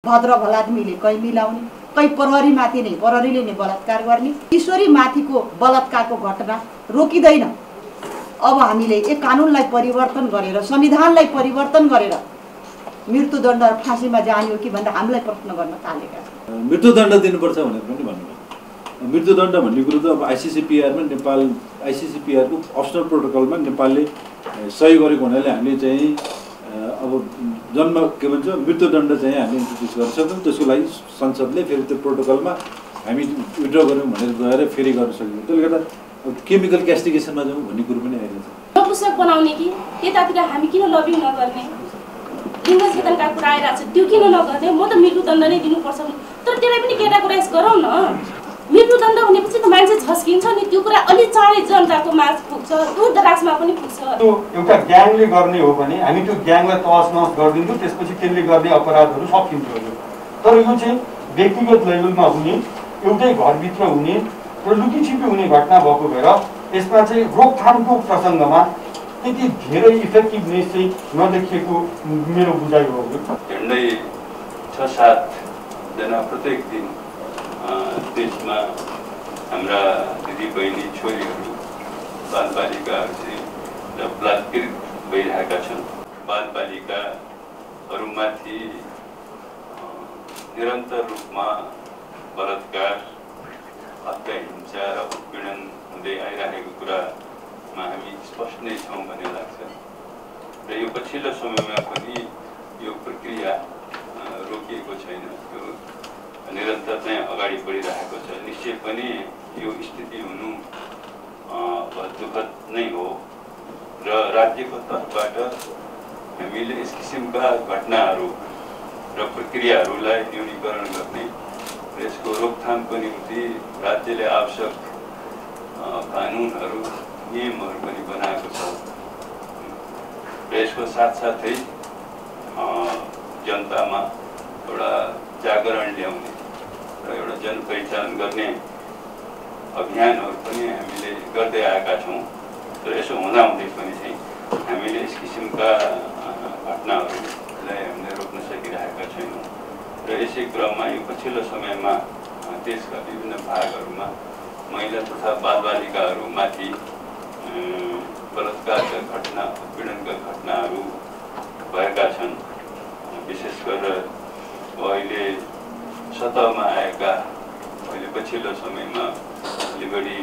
भद्र भलादमीले कहीँ मिलाउने, कहीँ प्रहरीमाथि नै प्रहरीले नै बलात्कार गर्ने, किशोरीमाथिको बलात्कारको घटना रोकिँदैन। अब हामीले एक कानुनलाई परिवर्तन गरेर, संविधानलाई परिवर्तन गरेर मृत्युदण्ड फाँसीमा जाने हो कि भन्दा हामीलाई प्रश्न गर्न थालेका छन्। मृत्युदण्ड दिनुपर्छ भनेर पनि भन्नुभयो। मृत्युदण्ड भन्ने कुरो त अब आइसिसिपिआरमा नेपाल आइसिसिपिआरको अप्सनल प्रोटोकलमा नेपालले सही गरेको हुनाले हामीले चाहिँ अब जन्म के भन्छ मृत्युदण्ड चाहिँ हामी इन्ट्रोड्युस गर्न सक्छौँ। त्यसको लागि संसदले फेरि त्यो प्रोटोकलमा हामी विड्र गऱ्यौँ भनेर गएर फेरि गर्न सक्यौँ। त्यसले गर्दा केमिकल क्यास्टिगेसनमा जाउँ भन्ने कुरो पनि आइरहेछ। नपुस्तक बनाउने कि त्यतातिर हामी किन लबिङ नगर्ने, लिङ्ग चेतनका कुरा आइरहेको छ त्यो किन नगर्ने? म त मृत्युदण्ड नै दिनुपर्छ तर त्यसलाई पनि क्याटेगोराइज गरौँ न। मृत्युदण्ड भनेपछि त मान्छे झस्किन्छ नि, त्यो कुरा अलि चाँडै जनताको माझ पुग्छ, दूरदराजमा पनि पुग्छ। त्यो एउटा ग्याङले गर्ने हो भने हामी त्यो ग्याङलाई तहस नहस गरिदिन्छौँ, त्यसपछि त्यसले गर्ने अपराधहरू सकिन्थ्यो। तर यो चाहिँ व्यक्तिगत लेभलमा हुने, एउटै घरभित्र हुने र लुकीछिपी हुने घटना भएको भएर यसमा चाहिँ रोकथामको प्रसङ्गमा त्यति धेरै इफेक्टिभनेस चाहिँ नदेखिएको मेरो बुझाइ हो। झन्डै 6-7 जना प्रत्येक दिन देशमा हाम्रा दिदीबहिनी छोरीहरू बालबालिकाहरू चाहिँ बलात्कृत भइरहेका छन्। बालबालिकाहरूमाथि निरन्तर रूपमा बलात्कार, हत्या, हिंसा र उत्पीडन हुँदै आइरहेको कुरामा हामी स्पष्ट नै छौँ भन्ने लाग्छ। र यो पछिल्लो समयमा पनि यो प्रक्रिया रोकिएको छैन, यो निरन्तर नै अगाडि बढिरहेको छ। निश्चय पनि यो स्थिति हुनु दुःखद नै हो र राज्यको तर्फबाट हामीले यस किसिमका घटनाहरू र प्रक्रियाहरूलाई न्यूनीकरण गर्ने र यसको रोकथामको निम्ति राज्यले आवश्यक कानुनहरू, नियमहरू पनि बनाएको छ। र यसको साथसाथै जनतामा एउटा जागरण ल्याउने र एउटा जनपरिचालन गर्ने अभियानहरू पनि हामीले गर्दै आएका छौँ। तर यसो हुँदाहुँदै पनि चाहिँ हामीले यस किसिमका घटनाहरूलाई हामीले रोक्न सकिरहेका छैनौँ। र यसै क्रममा यो पछिल्लो समयमा देशका विभिन्न भागहरूमा महिला तथा बालबालिकाहरूमाथि बलात्कारका घटना, उत्पीडनका घटनाहरू भएका छन्। विशेष गरेर अहिले सतहमा आएका, अहिले पछिल्लो समयमा अलि बढी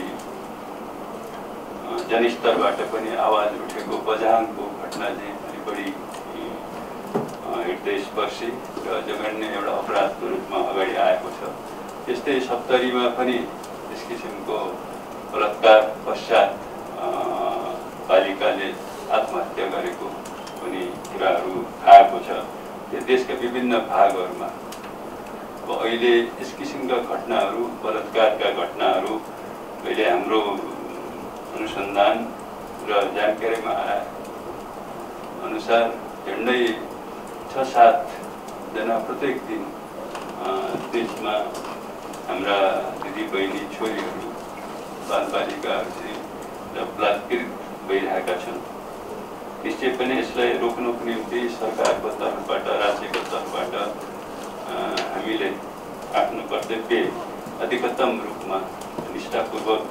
जनस्तरबाट पनि आवाज उठेको बझाङको घटना चाहिँ अलि बढी हृदयस्पर्शी र जघन्य एउटा अपराधको रूपमा अगाडि आएको छ। त्यस्तै सप्तरीमा पनि यस किसिमको बलात्कार पश्चात बालिकाले आत्महत्या गरेको पनि कुराहरू आएको छ। यो देशका विभिन्न भागहरूमा अब अहिले यस किसिमका घटनाहरू, बलात्कारका घटनाहरू अहिले हाम्रो अनुसन्धान र जानकारीमा आए अनुसार झन्डै 6-7 जना प्रत्येक दिन देशमा हाम्रा दिदीबहिनी छोरीहरू बालबालिकाहरू चाहिँ बलात्कृत भइरहेका छन्। निश्चय पनि यसलाई रोक्नको निम्ति सरकारको तर्फबाट, राज्यको तर्फबाट हामीले आफ्नो कर्तव्य अधिकतम रूपमा निष्ठापूर्वक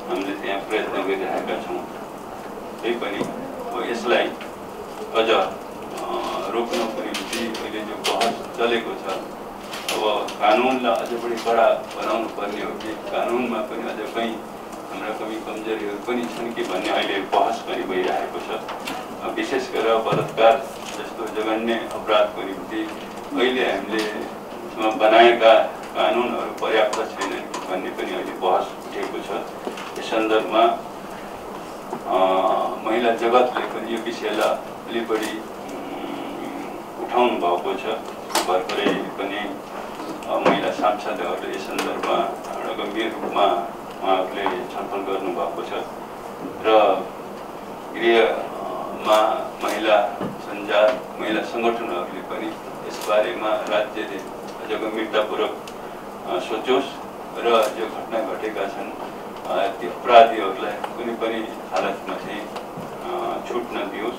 हामीले त्यहाँ प्रयत्न गरिरहेका छौँ। त्यही पनि यसलाई अझ रोक्नको निम्ति अहिले जो बहस चलेको छ, अब कानुनलाई अझ बढी कडा बनाउनु पर्ने हो कि कानुनमा पनि अझ कहीँ हाम्रा कमी कमजोरीहरू पनि छन् कि भन्ने अहिले बहस पनि भइरहेको छ। विशेष गरेर बलात्कार जस्तो जघन्य अपराधको निम्ति अहिले हामीले बनाएका कानुनहरू पर्याप्त छैनन् भन्ने पनि अहिले बहस उठेको छ। यस सन्दर्भमा महिला जगतले पनि यो विषयलाई अलि बढी उठाउनु भएको छ। भर्खरै पनि महिला सांसदहरूले यस सन्दर्भमा एउटा गम्भीर रूपमा उहाँहरूले छलफल गर्नुभएको छ र गृहमा महिला सञ्जाल, महिला सङ्गठनहरूले पनि यसबारेमा राज्यले अझ गम्भीरतापूर्वक सोचोस् र जो घटना घटेका छन् त्यो अपराधीहरूलाई कुनै पनि हालतमा चाहिँ छुट नदियोस्।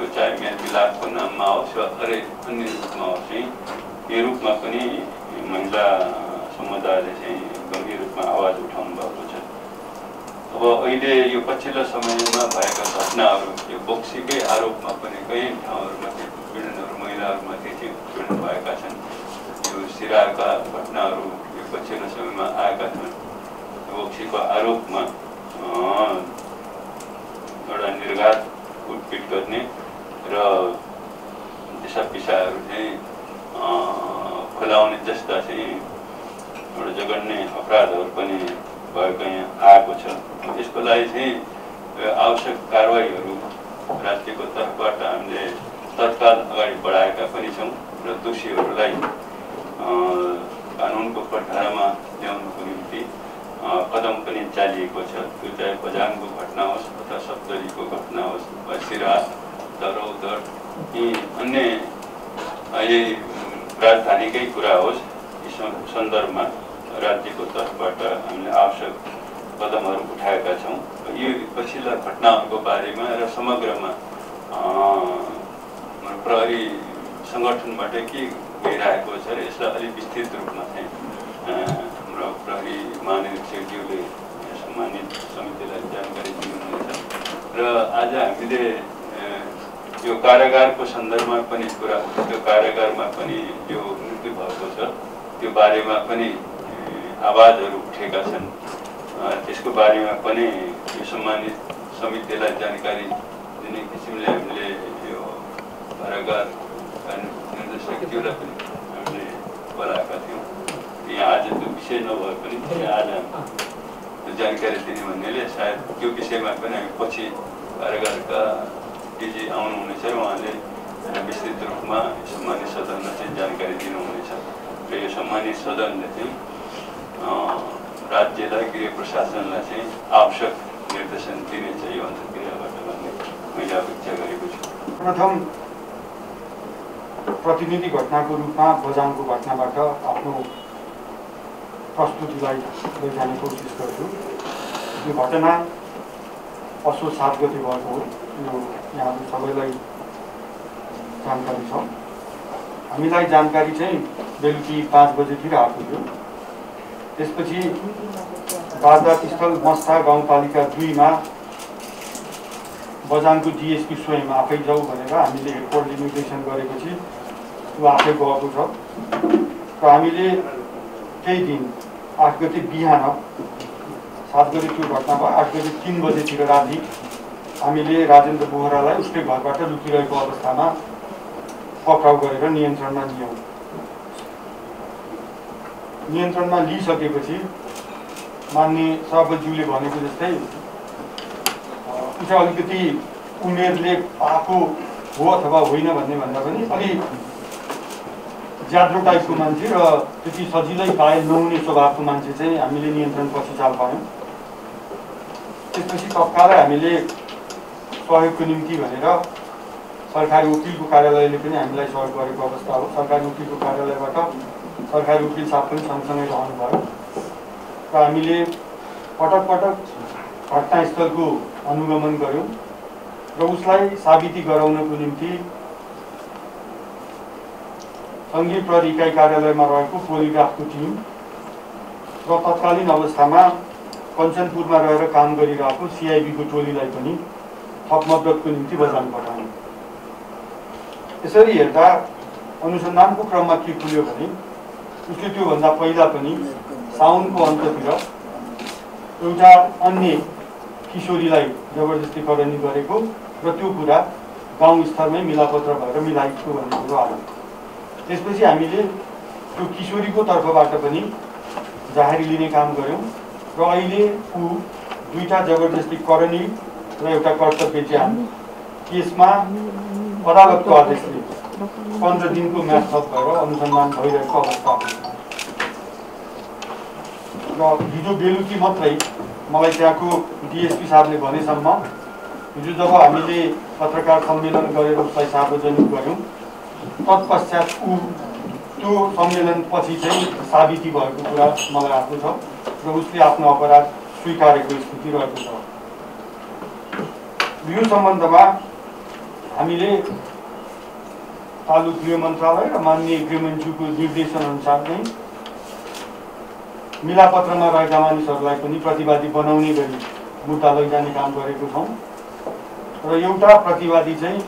त्यो चाहे मेलमिलापको नाममा होस् वा अन्य रूपमा होस् चाहिँ यो रूपमा पनि महिला समुदायले चाहिँ गम्भीर रूपमा आवाज उठाउनु भएको छ। अब अहिले यो पछिल्लो समयमा भएका घटनाहरू यो बोक्सीकै आरोपमा पनि कयौँ ठाउँहरूमा उत्पीडनहरू महिलाहरूमाथि चाहिँ उत्पीडन भएका छन्। यो सिराका घटनाहरू यो पछिल्लो समयमा आएका छन्। बोक्सीको आरोपमा एउटा निर्घात कुटपिट गर्ने र दिशापिसाहरू चाहिँ खुलाउने जस्ता चाहिँ एउटा जघन्य अपराधहरू पनि भएको यहाँ आएको छ। यसको लागि चाहिँ आवश्यक कारवाहीहरू राज्यको तर्फबाट हामीले तत्काल अगाडि बढाएका पनि छौँ र दोषीहरूलाई कानुनको कठघरामा ल्याउनुको निम्ति कदम पनि चालिएको छ। त्यो चाहे बझाङको घटना होस् अथवा सप्तरीको घटना होस् वा सिरा दरौदर यी अन्य यही राजधानीकै कुरा होस्, यी सन्दर्भमा राज्यको तर्फबाट हामीले आवश्यक कदमहरू उठाएका छौँ। यो पछिल्ला घटनाहरूको बारेमा र समग्रमा प्रहरी सङ्गठनबाट के भइरहेको छ र यसलाई अलिक विस्तृत रूपमा चाहिँ हाम्रो प्रहरी महानिरीक्षकज्यूले सम्मानित समितिलाई जानकारी दिनुहुनेछ। र आज हामीले यो कारागारको सन्दर्भमा पनि कुरा, त्यो कारागारमा पनि जो मृत्यु भएको छ त्यो बारेमा पनि आवाजहरू उठेका छन्। त्यसको बारेमा पनि यो सम्मानित समितिलाई जानकारी दिने किसिमले हामीले यो कारागार निर्देशकज्यूलाई पनि हामीले बोलाएका थियौँ। यहाँ आज त्यो विषय नभए पनि आज जानकारी दिने भन्नेले सायद त्यो विषयमा पनि हामी पछि कारागारका डिजी आउनुहुनेछ र उहाँले विस्तृत रूपमा सम्मानित सदनलाई चाहिँ जानकारी दिनुहुनेछ र यो सम्मानित सदनले चाहिँ राज्यलाई, गृह प्रशासनलाई चाहिँ आवश्यक निर्देशन दिनेछ यो अन्तर्क्रियाबाट भन्ने मैले अपेक्षा गरेको छु। प्रथम प्रतिनिधि घटनाको रूपमा बझाङको घटनाबाट आफ्नो प्रस्तुतिलाई लैजाने कोसिस गर्छु। यो घटना असोज 7 गते भएको हो। यो यहाँहरू सबैलाई जानकारी छ। हामीलाई जानकारी चाहिँ बेलुकी 5 बजेतिर आएको थियो। त्यसपछि वारदात स्थल मस्ता गाउँपालिका 2 मा बझाङको डिएसपी स्वयं आफै जाऊ भनेर हामीले हेडकोर्टले निर्देशन गरेपछि ऊ आफै गएको छ। र हामीले केही दिन 8 गते बिहान 7 गते त्यो घटना भयो। 8 गते 3 बजेतिर राति हामीले राजेन्द्र बोहरालाई उसकै घरबाट लुकिरहेको अवस्थामा पक्राउ गरेर नियन्त्रणमा लियौँ। नियन्त्रणमा लिइसकेपछि मान्य सभापतिज्यूले भनेको जस्तै चाहिँ अलिकति उमेरले पाएको हो अथवा होइन भन्ने भन्दा पनि अलि ज्याद्रो टाइपको मान्छे र त्यति सजिलै पाए नहुने स्वभावको मान्छे चाहिँ हामीले नियन्त्रण पछि चाल पायौँ। त्यसपछि तत्कालै हामीले सहयोगको निम्ति भनेर सरकारी वकिलको कार्यालयले पनि हामीलाई सहयोग गरेको अवस्था हो। सरकारी वकिलको कार्यालयबाट सरकारी वकिल साहब पनि सँगसँगै रहनुभयो र हामीले पटक पटक घटनास्थलको अनुगमन गऱ्यौँ र उसलाई साबिती गराउनको निम्ति सङ्घीय प्रहरी इकाइ कार्यालयमा रहेको पोलिग्राफको टिम र तत्कालीन अवस्थामा कञ्चनपुरमा रहेर काम गरिरहेको सिआइबीको टोलीलाई पनि थप मद्दतको निम्ति बझाङ पठायौँ। यसरी हेर्दा अनुसन्धानको क्रममा के खुल्यो भने उसले त्योभन्दा पहिला पनि साउनको अन्ततिर एउटा अन्य किशोरीलाई जबरजस्ती करनी गरेको र त्यो कुरा गाउँ स्तरमै मिलापत्र भएर मिलाइएको भन्ने कुरो आयो। त्यसपछि हामीले त्यो किशोरीको तर्फबाट पनि जाहेरी लिने काम गऱ्यौँ र अहिले ऊ 2टा जबरजस्ती करनी र एउटा कर्तव्य ज्यान केसमा अदालतको आदेशले 15 दिनको म्याद थप भएर अनुसन्धान भइरहेको अवस्था हो। र हिजो बेलुकी मात्रै मलाई त्यहाँको डिएसपी साहबले भनेसम्म हिजो जब हामीले पत्रकार सम्मेलन गरेर उसलाई सार्वजनिक गऱ्यौँ तत्पश्चात ऊ त्यो सम्मेलन पछि चाहिँ साबिती भएको कुरा मलाई आएको छ र उसले आफ्नो अपराध स्वीकारेको स्थिति रहेको छ। यो सम्बन्धमा हामीले तालु गृह मन्त्रालय र माननीय गृहमन्त्रीको निर्देशनअनुसार नै मिलापत्रमा रहेका मानिसहरूलाई पनि प्रतिवादी बनाउने गरी मुद्दा लैजाने काम गरेको छौँ र एउटा प्रतिवादी चाहिँ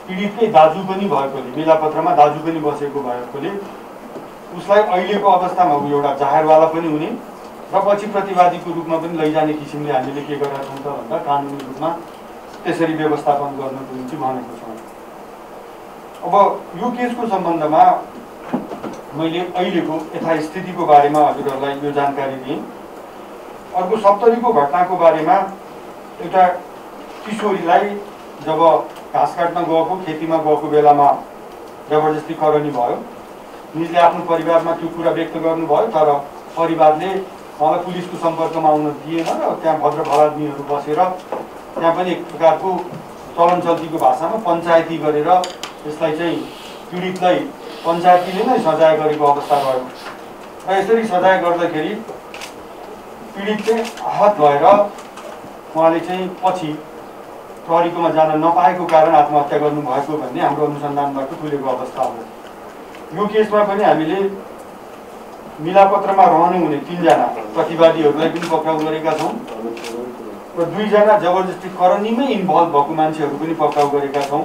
पीडितकै दाजु पनि भएकोले मिलापत्रमा दाजु पनि बसेको भएकोले उसलाई अहिलेको अवस्थामा ऊ एउटा जाहेरवाला पनि हुने र पछि प्रतिवादीको रूपमा पनि लैजाने किसिमले हामीले के गरेका छौँ त भन्दा कानुनी रूपमा त्यसरी व्यवस्थापन गर्नको निम्ति भनेको छौँ। अब यो केसको सम्बन्धमा मैले अहिलेको यथास्थितिको बारेमा हजुरहरूलाई यो जानकारी दिएँ। अर्को सप्तरीको घटनाको बारेमा एउटा किशोरीलाई जब घाँस काट्न गएको खेतीमा गएको बेलामा जबरजस्ती करनी भयो। निजले आफ्नो परिवारमा त्यो कुरा व्यक्त गर्नुभयो तर परिवारले उहाँलाई पुलिसको सम्पर्कमा आउन दिएन र त्यहाँ भद्र भलादमीहरू बसेर त्यहाँ पनि एक प्रकारको चलन चल्तीको भाषामा पञ्चायती गरेर यसलाई चाहिँ पीडितलाई पञ्चायतीले नै सजाय गरेको अवस्था रह्यो र यसरी सजाय गर्दाखेरि पीडित चाहिँ आहत भएर उहाँले चाहिँ पछि प्रहरीकोमा जान नपाएको कारण आत्महत्या गर्नुभएको भन्ने हाम्रो अनुसन्धानबाट खुलेको अवस्था हो। यो केसमा पनि हामीले मिलापत्रमा रहनु हुने 3 जना प्रतिवादीहरूलाई पनि पक्राउ गरेका छौँ र 2 जना जबरजस्ती करनीमै इन्भल्भ भएको मान्छेहरू पनि पक्राउ गरेका छौँ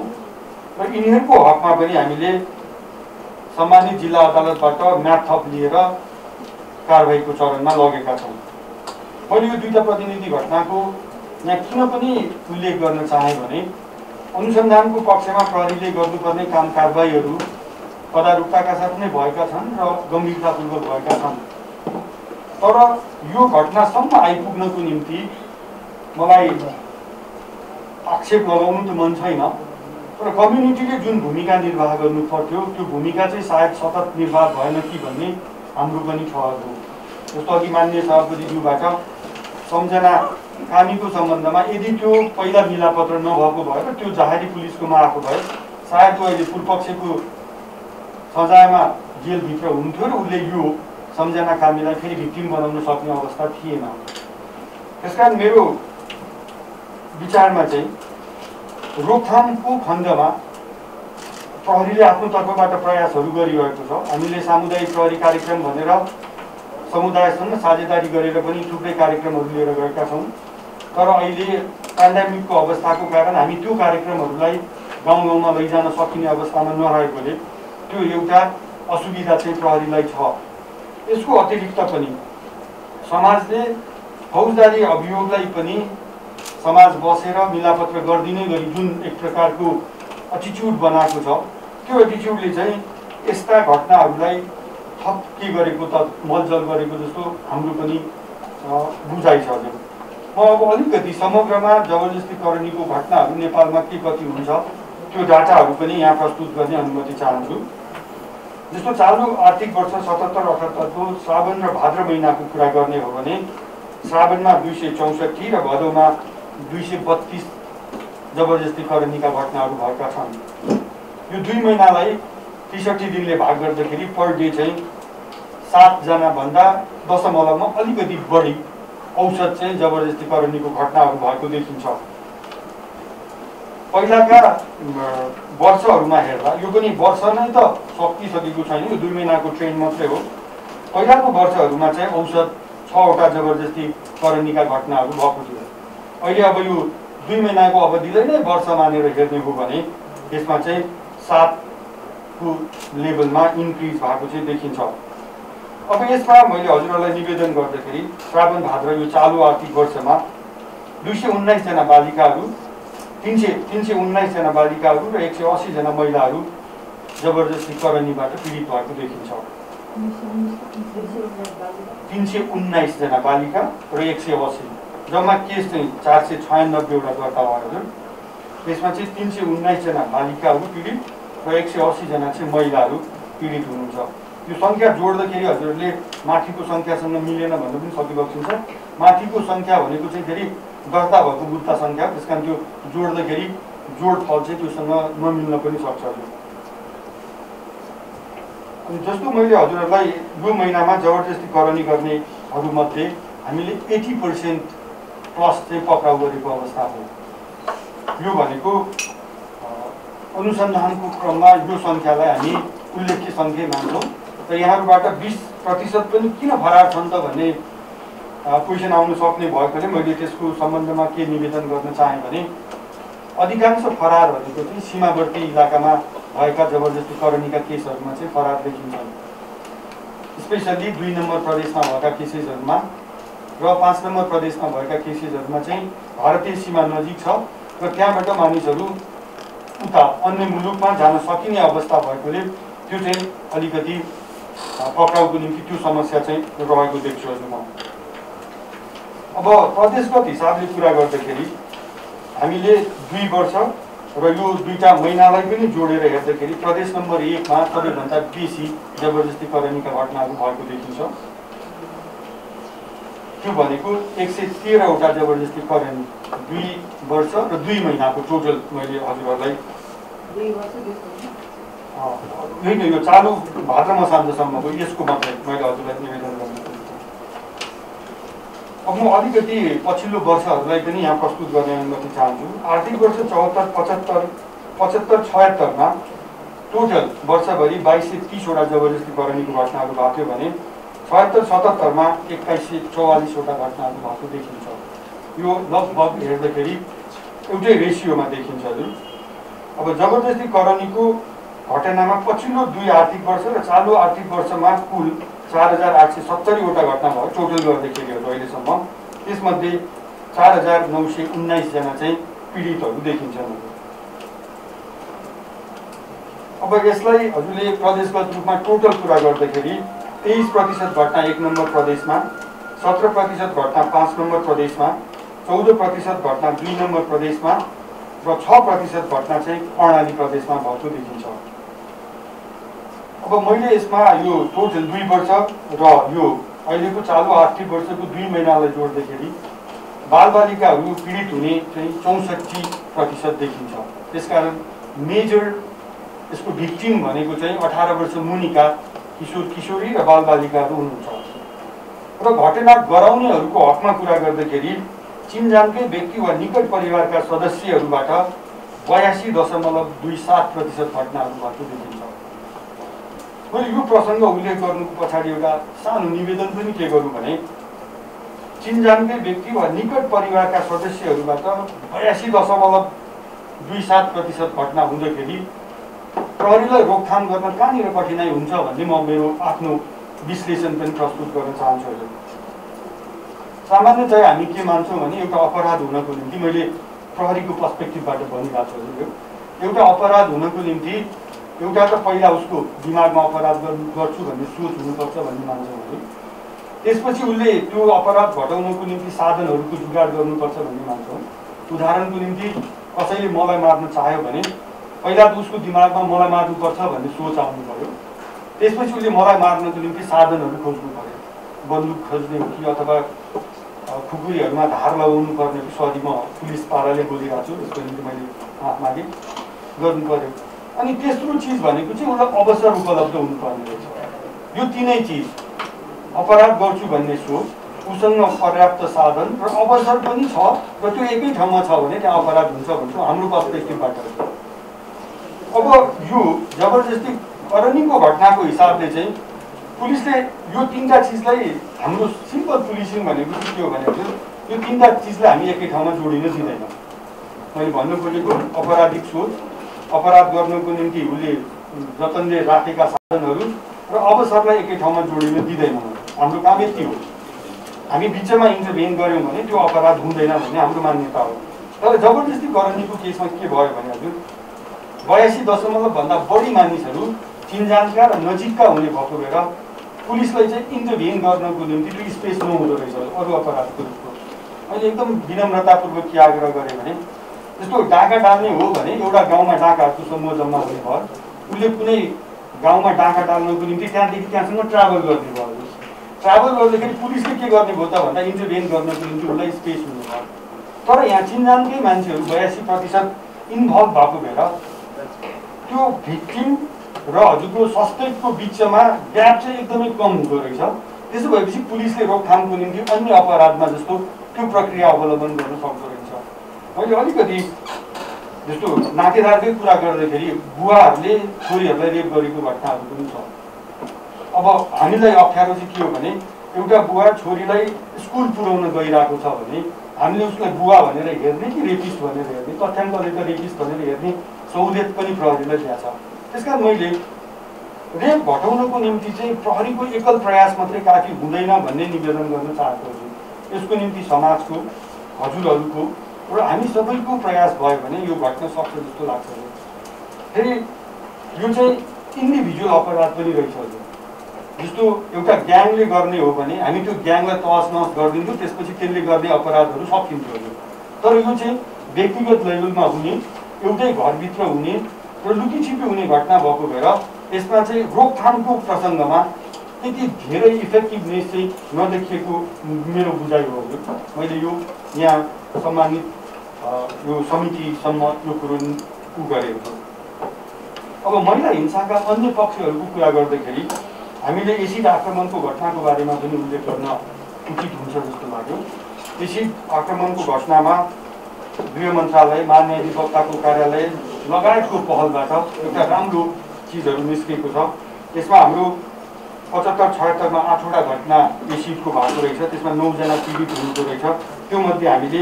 र यिनीहरूको हकमा पनि हामीले सम्मानित जिल्ला अदालतबाट म्याद थप लिएर कारबाहीको चरणमा लगेका छौँ। मैले यो 2टा प्रतिनिधि घटनाको यहाँ किन पनि उल्लेख गर्न चाहे भने अनुसन्धानको पक्षमा प्रहरीले गर्नुपर्ने काम कारबाहीहरू तदारुकताका साथ नै भएका छन् र गम्भीरतापूर्वक भएका छन्। तर यो घटनासम्म आइपुग्नको निम्ति मलाई आक्षेप लगाउनु त मन छैन तर कम्युनिटीले जुन भूमिका निर्वाह गर्नु पर्थ्यो त्यो भूमिका चाहिँ सायद सतत निर्वाह भएन कि भन्ने हाम्रो पनि ठहर हो। जस्तो अघि माननीय सभापतिज्यूबाट सम्झना कामीको सम्बन्धमा यदि त्यो पहिला मिलापत्र नभएको भए र त्यो जाहेरी पुलिसकोमा आएको भए सायद त्यो अहिले पूर्वपक्षको सजायमा जेलभित्र हुन्थ्यो र उसले यो सम्झना कामीलाई फेरि भिक्टिम बनाउन सक्ने अवस्था थिएन। त्यसकारण मेरो विचारमा चाहिँ रोकथामको खण्डमा प्रहरीले आफ्नो तर्फबाट प्रयासहरू गरिरहेको छ। हामीले सामुदायिक प्रहरी कार्यक्रम भनेर समुदायसँग साझेदारी गरेर पनि थुप्रै कार्यक्रमहरू लिएर गएका छौँ तर अहिले पेन्डेमिकको अवस्थाको कारण हामी त्यो कार्यक्रमहरूलाई गाउँ गाउँमा लैजान सकिने अवस्थामा नरहेकोले त्यो एउटा असुविधा चाहिँ प्रहरीलाई छ। यसको अतिरिक्त पनि समाजले फौजदारी अभियोगलाई पनि समाज बसेर मिलापत्र गरिदिने गरी जुन एक प्रकारको एटिच्युड बनाएको छ त्यो एटिच्युडले चाहिँ यस्ता घटनाहरूलाई थप के गरेको त मलजल गरेको जस्तो हाम्रो पनि बुझाइ छ। म अब अलिकति समग्रमा जबरजस्ती करनीको घटनाहरू नेपालमा के कति हुन्छ त्यो डाटाहरू पनि यहाँ प्रस्तुत गर्ने अनुमति चाहन्छु। जस्तो चालु आर्थिक वर्ष 77-78 को श्रावण र भाद्र महिनाको कुरा गर्ने हो भने श्रावणमा 264 र भदौमा 232 जबरजस्ती करनीका घटनाहरू भएका छन्। यो 2 महिनालाई 63 दिनले भाग गर्दाखेरि पर डे चाहिँ 7 जना भन्दा दशमलवमा अलिकति बढी औसत चाहिँ जबरजस्ती करनीको घटनाहरू भएको देखिन्छ। पहिलाका वर्षहरूमा हेर्दा यो पनि वर्ष नै त सकिसकेको छैन, यो 2 महिनाको ट्रेन्ड मात्रै हो। पहिलाको वर्षहरूमा चाहिँ औसत 6 वटा जबरजस्ती करनीका घटनाहरू भएको थियो। अहिले अब यो 2 महिनाको अवधिलाई नै वर्ष मानेर हेर्ने हो भने यसमा चाहिँ 7 को लेभलमा इन्क्रिज भएको चाहिँ देखिन्छ। अब यसमा मैले हजुरहरूलाई निवेदन गर्दाखेरि श्रावण भाद्र यो चालु आर्थिक वर्षमा 219 जना बालिकाहरू 319 जना बालिकाहरू र 180 जना महिलाहरू जबरजस्ती करनीबाट पीडित भएको देखिन्छ। 319 जना बालिका र 180 जम्मा केस चाहिँ 496 वटा दर्ता भयो हजुर। त्यसमा चाहिँ 319 जना बालिकाहरू पीडित र 180 जना चाहिँ महिलाहरू पीडित हुनुहुन्छ। यो सङ्ख्या जोड्दाखेरि हजुरहरूले माथिको सङ्ख्यासँग मिलेन भन्नु पनि सकिबक्सिन्छ। माथिको सङ्ख्या भनेको चाहिँ फेरि दर्ता भएको बुद्धा सङ्ख्या, त्यस कारण त्यो जोड्दाखेरि जोडफल चाहिँ त्योसँग नमिल्न पनि सक्छ। अनि जस्तो मैले हजुरहरूलाई यो महिनामा जबरजस्ती करनी गर्नेहरूमध्ये हामीले 80% प्लस चाहिँ पक्राउ गरेको अवस्था हो। यो भनेको अनुसन्धानको क्रममा यो सङ्ख्यालाई हामी उल्लेख्य सङ्ख्या मान्छौँ र यहाँहरूबाट 20% पनि किन फरार छन् त भन्ने क्वेसन आउन सक्ने भएकोले मैले त्यसको सम्बन्धमा के निवेदन गर्न चाहेँ भने अधिकांश फरार भनेको चाहिँ सीमावर्ती इलाकामा भएका जबरजस्ती करणीका केसहरूमा चाहिँ फरार देखिन्छन्। स्पेसल्ली 2 नम्बर प्रदेशमा भएका केसेसहरूमा र 5 नम्बर प्रदेशमा भएका केसेसहरूमा चाहिँ भारतीय सीमा नजिक छ र त्यहाँबाट मानिसहरू उता अन्य मुलुकमा जान सकिने अवस्था भएकोले त्यो चाहिँ अलिकति पक्राउको निम्ति त्यो समस्या चाहिँ रहेको देख्छु हजुर म। अब प्रदेशगत हिसाबले कुरा गर्दाखेरि हामीले 2 वर्ष र यो 2टा महिनालाई पनि जोडेर हेर्दाखेरि प्रदेश नम्बर 1 मा सबैभन्दा बेसी जबरजस्ती करणीका घटनाहरू भएको देखिन्छ। त्यो भनेको 113 वटा जबरजस्ती करण 2 वर्ष र 2 महिनाको टोटल मैले हजुरहरूलाई 2 वर्ष होइन यो चालु भाद्र मसान्तसम्मको यसको मात्रै मैले हजुरलाई निवेदन गर्न चाहन्छु। अब म अलिकति पछिल्लो वर्षहरूलाई पनि यहाँ प्रस्तुत गर्ने अनुमति चाहन्छु। आर्थिक वर्ष 74-75-76 मा टोटल वर्षभरि 2230 वटा जबरजस्ती करणीको घटनाहरू भएको थियो भने 76-77 मा 2144 वटा घटनाहरू भएको देखिन्छ। यो लगभग हेर्दाखेरि एउटै रेसियोमा देखिन्छ हजुर। अब जबरजस्ती करणीको घटनामा पछिल्लो 2 आर्थिक वर्ष र चालु आर्थिक वर्षमा कुल 4870 वटा घटना भयो टोटल गर्दाखेरि अहिलेसम्म। त्यसमध्ये 4919 जना चाहिँ पीडितहरू देखिन्छन्। अब यसलाई हजुरले प्रदेशगत रूपमा टोटल कुरा गर्दाखेरि 23% घटना 1 नम्बर प्रदेशमा, 17% घटना 5 नम्बर प्रदेशमा, 14% घटना 2 नम्बर प्रदेशमा र 6% घटना चाहिँ कर्णाली प्रदेशमा भएको देखिन्छ। अब मैले यसमा यो टोटल 2 वर्ष र यो अहिलेको चालु आर्थिक वर्षको 2 महिनालाई जोड्दाखेरि बालबालिकाहरू पीडित हुने चाहिँ 64% देखिन्छ। त्यसकारण मेजर यसको भिक्टिम भनेको चाहिँ 18 वर्ष मुनिका किशोर किशोरी र बालबालिकाहरू हुनुहुन्छ। र घटना गराउनेहरूको हकमा कुरा गर्दाखेरि चिनजानकै व्यक्ति वा निकट परिवारका सदस्यहरूबाट 82.27% घटनाहरू भएको देखिन्छ। मैले यो प्रसङ्ग उल्लेख गर्नुको पछाडि एउटा सानो निवेदन पनि के गरौँ भने चिनजानकै व्यक्ति वा निकट परिवारका सदस्यहरूबाट 82.27% घटना हुँदाखेरि प्रहरीलाई रोकथाम गर्न कहाँनिर कठिनाइ हुन्छ भन्ने म मेरो आफ्नो विश्लेषण पनि प्रस्तुत गर्न चाहन्छु। सामान्यतया हामी के मान्छौँ भने एउटा अपराध हुनको निम्ति मैले प्रहरीको पर्सपेक्टिभबाट भनिरहेको छु। एउटा अपराध हुनको निम्ति एउटा त पहिला उसको दिमागमा अपराध गर्छु भन्ने सोच हुनुपर्छ भन्ने मान्छौँ भने त्यसपछि उसले त्यो अपराध घटाउनको निम्ति साधनहरूको जुगाड गर्नुपर्छ भन्ने मान्छौँ। उदाहरणको निम्ति कसैले मलाई मार्न चाह्यो भने पहिला त उसको दिमागमा मलाई मार्नुपर्छ भन्ने सोच आउनु पर्यो। त्यसपछि उसले मलाई मार्नको निम्ति साधनहरू खोज्नु पर्यो। बन्दुक खोज्ने हो कि अथवा खुकुरीहरूमा धार लगाउनु पर्ने कि सरी म पुलिस पाराले बोलिरहेको छु यसको निम्ति मैले हात मागे गर्नु पर्यो। अनि तेस्रो चिज भनेको चाहिँ उसलाई अवसर उपलब्ध हुनुपर्ने रहेछ। यो तीनै चिज अपराध गर्छु भन्ने सोच, उसँग पर्याप्त साधन र अवसर पनि छ र त्यो एकै ठाउँमा छ भने त्यहाँ अपराध हुन्छ भन्छौँ हाम्रो पर्सपेक्टिभबाट। अब यो जबरजस्ती करणीको घटनाको हिसाबले चाहिँ पुलिसले यो 3टा चिजलाई हाम्रो सिम्पल पुलिसिङ भनेको के हो भने यो 3टा चिजलाई हामी एकै ठाउँमा जोडिन दिँदैन। मैले भन्नु खोजेको अपराधिक सोच, अपराध गर्नको निम्ति उसले जतनले राखेका साधनहरू र अवसरलाई एकै ठाउँमा जोडिन दिँदैनौँ। हाम्रो काम यति हो। हामी बिचमा इन्टरभेन गऱ्यौँ भने त्यो अपराध हुँदैन भन्ने हाम्रो मान्यता हो। तर जबरजस्ती करणीको केसमा के भयो भने हजुर 82% भन्दा बढी मानिसहरू चिनजानका र नजिकका हुने भएको भएर पुलिसलाई चाहिँ इन्टरभेन गर्नको निम्ति त्यो स्पेस नहुँदो रहेछ अरू अपराधको रूपको। अहिले एकदम विनम्रतापूर्वक के आग्रह गरेँ भने जस्तो डाका डाल्ने हो भने एउटा गाउँमा डाकाहरूको समूह जम्मा हुने भयो, उसले कुनै गाउँमा डाका डाल्नको निम्ति त्यहाँदेखि त्यहाँसम्म ट्राभल गर्ने भयो। ट्राभल गर्दाखेरि पुलिसले के गर्ने भयो त भन्दा इन्टरभेन गर्नको निम्ति उसलाई स्पेस हुने भयो। तर यहाँ चिनजानकै मान्छेहरू 82% इन्भल्भ भएको भएर त्यो भिक्टिम र हजुरको सस्पेक्टको बिचमा ग्याप चाहिँ एकदमै कम हुँदो रहेछ। त्यसो भएपछि पुलिसले रोकथामको निम्ति अन्य अपराधमा जस्तो त्यो प्रक्रिया अवलम्बन गर्न सक्दो रहेछ। मैले अलिकति जस्तो नातेदारकै कुरा गर्दाखेरि बुवाहरूले छोरीहरूलाई रेप गरेको घटनाहरू पनि छ। अब हामीलाई अप्ठ्यारो चाहिँ के हो भने एउटा बुवा छोरीलाई स्कुल पुर्याउन गइरहेको छ भने हामीले उसलाई बुवा भनेर हेर्ने कि रेपिस्ट भनेर हेर्ने? तथ्याङ्कले त रेपिस्ट भनेर हेर्ने सहुलियत पनि प्रहरीलाई दिएको छ। त्यसकारण मैले रेप घटाउनको निम्ति चाहिँ प्रहरीको एकल प्रयास मात्रै काफी हुँदैन भन्ने निवेदन गर्न चाहेको छु। यसको निम्ति समाजको, हजुरहरूको र हामी सबैको प्रयास भयो भने यो घट्न सक्छ जस्तो लाग्छ। फेरि यो चाहिँ इन्डिभिजुअल अपराध पनि रहेछ। जस्तो एउटा ग्याङले गर्ने हो भने हामी त्यो ग्याङलाई तहस नहस गरिदिन्थ्यौँ, त्यसपछि त्यसले गर्ने अपराधहरू सकिन्थ्यो। तर यो चाहिँ व्यक्तिगत लेभलमा हुने, एउटै घरभित्र हुने र लुकीछिपी हुने घटना भएको भएर यसमा चाहिँ रोकथामको प्रसङ्गमा त्यति धेरै इफेक्टिभनेस चाहिँ नदेखिएको मेरो बुझाइ हो। मैले यो यहाँ सम्मानित यो समितिसम्म यो कुरो गरेको छु। अब महिला हिंसाका अन्य पक्षहरूको कुरा गर्दाखेरि हामीले एसिड आक्रमणको घटनाको बारेमा पनि उल्लेख गर्न उचित हुन्छ जस्तो लाग्यो। एसिड आक्रमणको घटनामा गृह मन्त्रालय, महाधिवक्ताको कार्यालय लगायतको पहलबाट एउटा राम्रो चिजहरू निस्केको छ। यसमा हाम्रो 75-76 मा 8वटा घटना एसिडको भएको रहेछ। त्यसमा 9 जना पीडित हुनुको रहेछ। त्यो मध्ये हामीले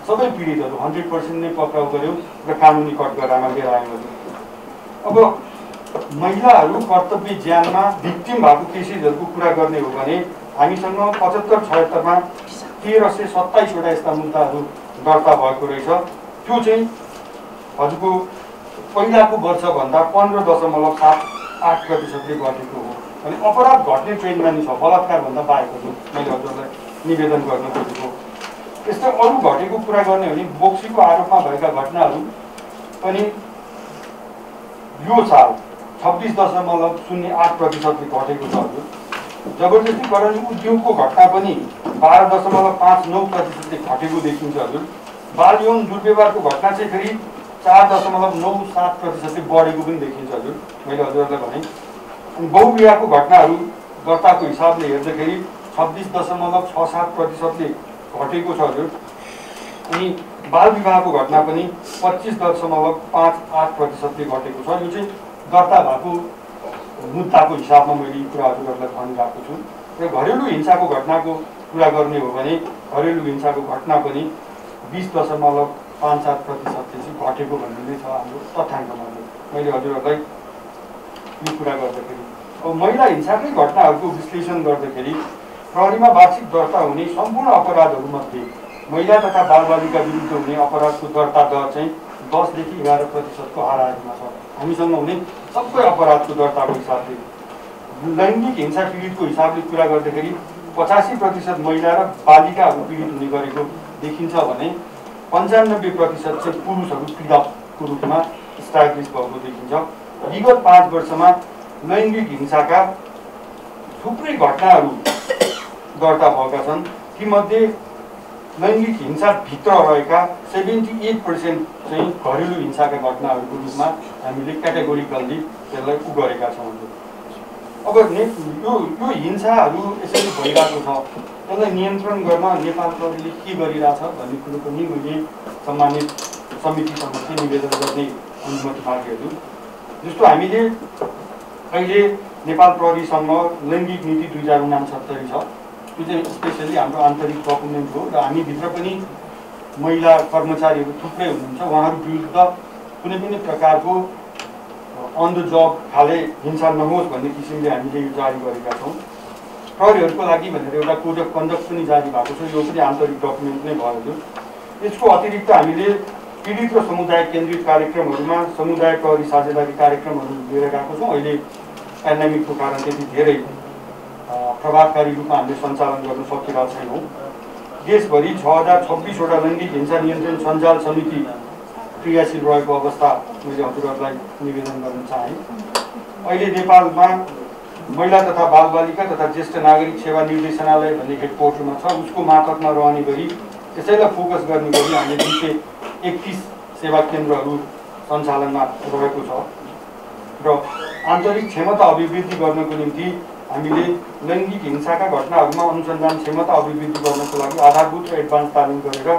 सबै पीडितहरू 100% नै पक्राउ गऱ्यौँ र कानुनी कठघरामा लिएर आयौँ। अब महिलाहरू कर्तव्य ज्यानमा भिक्टिम भएको केसेसहरूको कुरा गर्ने हो भने हामीसँग 75-76 मा 1327वटा यस्ता मुद्दाहरू दर्ता भएको रहेछ। त्यो चाहिँ हजुरको पहिलाको वर्षभन्दा 15.78%ले घटेको हो। अनि अपराध घट्ने ट्रेन्डमा नि छ, बलात्कारभन्दा बाहेक हो। मैले हजुरलाई निवेदन गर्न खोजेको। त्यस्तै अरू घटेको कुरा गर्ने हो भने बोक्सीको आरोपमा भएका घटनाहरू पनि यो साल 26.08%ले घटेको छ। जबरजस्तीकरण उद्योगको घटना पनि 12.59%ले घटेको देखिन्छ। हजुर बाल यौन दुर्व्यवहारको घटना चाहिँ फेरि 4.97%ले बढेको पनि देखिन्छ। हजुर मैले हजुरहरूलाई भने अनि बहुविवाहको घटनाहरू दर्ताको हिसाबले हेर्दाखेरि 26.67%ले घटेको छ। हजुर अनि बाल विवाहको घटना पनि 25.58%ले घटेको छ। यो चाहिँ दर्ता भएको मुद्दाको हिसाबमा मैले यी कुराहरू हजुरहरूलाई भनिरहेको छु। र घरेलु हिंसाको घटनाको कुरा गर्ने हो भने घरेलु हिंसाको घटना पनि 20.57% चाहिँ घटेको भन्ने नै छ हाम्रो तथ्याङ्कमा। मैले हजुरहरूलाई यो कुरा गर्दाखेरि अब महिला हिंसाकै घटनाहरूको विश्लेषण गर्दाखेरि प्रहरीमा वार्षिक दर्ता हुने सम्पूर्ण अपराधहरूमध्ये महिला तथा बालबालिका विरुद्ध हुने अपराधको दर्ता दर चाहिँ 10 देखि 11%को हाराहारीमा छ। हामीसँग हुने सबै अपराधको दर्ताको हिसाबले लैङ्गिक हिंसा पीडितको हिसाबले कुरा गर्दाखेरि 85% महिला र बालिकाहरू पीडित हुने गरेको देखिन्छ भने 95% चाहिँ पुरुषहरू पीडकको रूपमा इस्टाब्लिस भएको देखिन्छ। विगत 5 वर्षमा लैङ्गिक हिंसाका थुप्रै घटनाहरू दर्ता भएका छन्। तीमध्ये लैङ्गिक हिंसाभित्र रहेका 78% चाहिँ घरेलु हिंसाका घटनाहरूको रूपमा हामीले क्याटेगोरिकल्ली त्यसलाई गरेका छौँ। अब यो हिंसाहरू यसरी भइरहेको छ, त्यसलाई नियन्त्रण गर्न नेपाल प्रहरीले के गरिरहेछ भन्ने कुरो पनि मैले सम्मानित समितिसँग निवेदन गर्ने अनुमति मागेको। जस्तो हामीले अहिले नेपाल प्रहरीसँग लैङ्गिक नीति 2069 छ। त्यो चाहिँ स्पेसली हाम्रो आन्तरिक डकुमेन्ट हो र हामीभित्र पनि महिला कर्मचारीहरू थुप्रै हुनुहुन्छ। उहाँहरू विरुद्ध कुनै पनि प्रकारको अन द जब खाले हिंसा नहोस् भन्ने किसिमले हामीले यो जारी गरेका छौँ। प्रहरीहरूको लागि भनेर एउटा कोड अफ कन्डक्ट पनि जारी भएको छ। यो पनि आन्तरिक डकुमेन्ट नै भयो। यसको अतिरिक्त हामीले पीडित र समुदाय केन्द्रित कार्यक्रमहरूमा समुदाय प्रहरी साझेदारी कार्यक्रमहरू लिएर गएको छौँ। अहिले पेन्डेमिकको कारण त्यति धेरै प्रभावकारी रूपमा हामीले सञ्चालन गर्न सकिरहेका छैनौँ। देशभरि 6026वटा लैङ्गिक हिंसा नियन्त्रण सञ्जाल समिति क्रियाशील रहेको अवस्था मैले हजुरहरूलाई निवेदन गर्न चाहेँ। अहिले नेपालमा महिला तथा बालबालिका तथा ज्येष्ठ नागरिक सेवा निर्देशनालय भन्ने हेडक्वार्टरमा छ। उसको मार्फतमा रहने गरी त्यसैलाई फोकस गर्ने गरी हामीले 231 सेवा केन्द्रहरू सञ्चालनमा रहेको छ। र आन्तरिक क्षमता अभिवृद्धि गर्नको निम्ति हामीले लैङ्गिक हिंसाका घटनाहरूमा अनुसन्धान क्षमता अभिवृद्धि गर्नको लागि आधारभूत र एडभान्स तालिम गरेर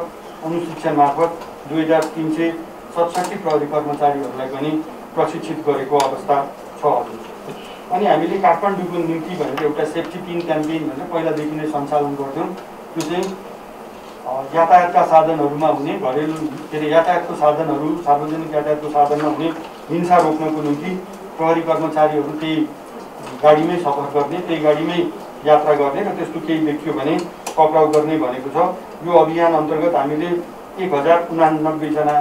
अनुशिक्षण मार्फत 2300 67 प्रहरी कर्मचारीहरूलाई पनि प्रशिक्षित गरेको अवस्था छ। अनि हामीले काठमाडौँको निम्ति भनेर एउटा सेफ्टी पिन क्याम्पेन भनेर पहिलादेखि नै सञ्चालन गर्थ्यौँ। त्यो चाहिँ यातायातका साधनहरूमा हुने घरेलु के अरे यातायातको साधनहरू सार्वजनिक यातायातको साधनमा हुने हिंसा रोक्नको निम्ति प्रहरी कर्मचारीहरू त्यही गाडीमै सफर गर्ने, त्यही गाडीमै यात्रा गर्ने र त्यस्तो केही देखियो भने पक्राउ गर्ने भनेको छ। यो अभियान अन्तर्गत हामीले 1089 जना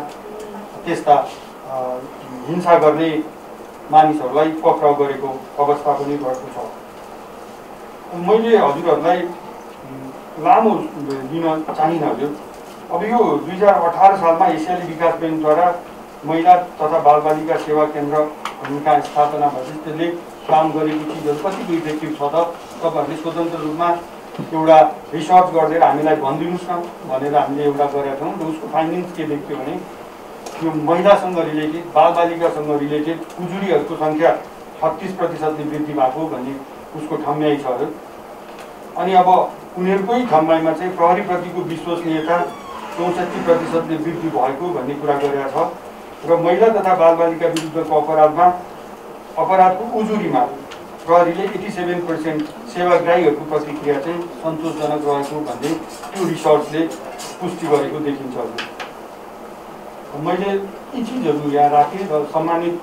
त्यस्ता हिंसा गर्ने मानिसहरूलाई पक्राउ गरेको अवस्था पनि भएको छ। मैले हजुरहरूलाई लामो दिन चाहिन हजुर। अब यो 2018 सालमा एसियाली विकास ब्याङ्कद्वारा महिला तथा बालबालिका सेवा केन्द्रका स्थापना भएपछि त्यसले काम गरेको चिजहरू कतिको इफेक्टिभ छ त तपाईँहरूले स्वतन्त्र रूपमा एउटा रिसर्च गरेर हामीलाई भनिदिनुहोस् न भनेर हामीले एउटा गरेका थियौँ र उसको फाइन्डिङ्स के देख्थ्यो भने यो महिलासँग रिलेटेड बालबालिकासँग रिलेटेड उजुरीहरूको सङ्ख्या 36%ले वृद्धि भएको भन्ने उसको ठम्याइ छ। अनि अब उनीहरूकै ठम्याइमा चाहिँ प्रहरीप्रतिको विश्वसनीयता 64%ले वृद्धि भएको भन्ने कुरा गरेका छ र महिला तथा बालबालिका विरुद्धको अपराधको उजुरीमा प्रहरीले 87% सेवाग्राहीहरूको प्रतिक्रिया चाहिँ सन्तोषजनक रहेको भन्ने त्यो रिसर्चले पुष्टि गरेको देखिन्छ। मैले यी चिजहरू यहाँ राखेँ र सम्मानित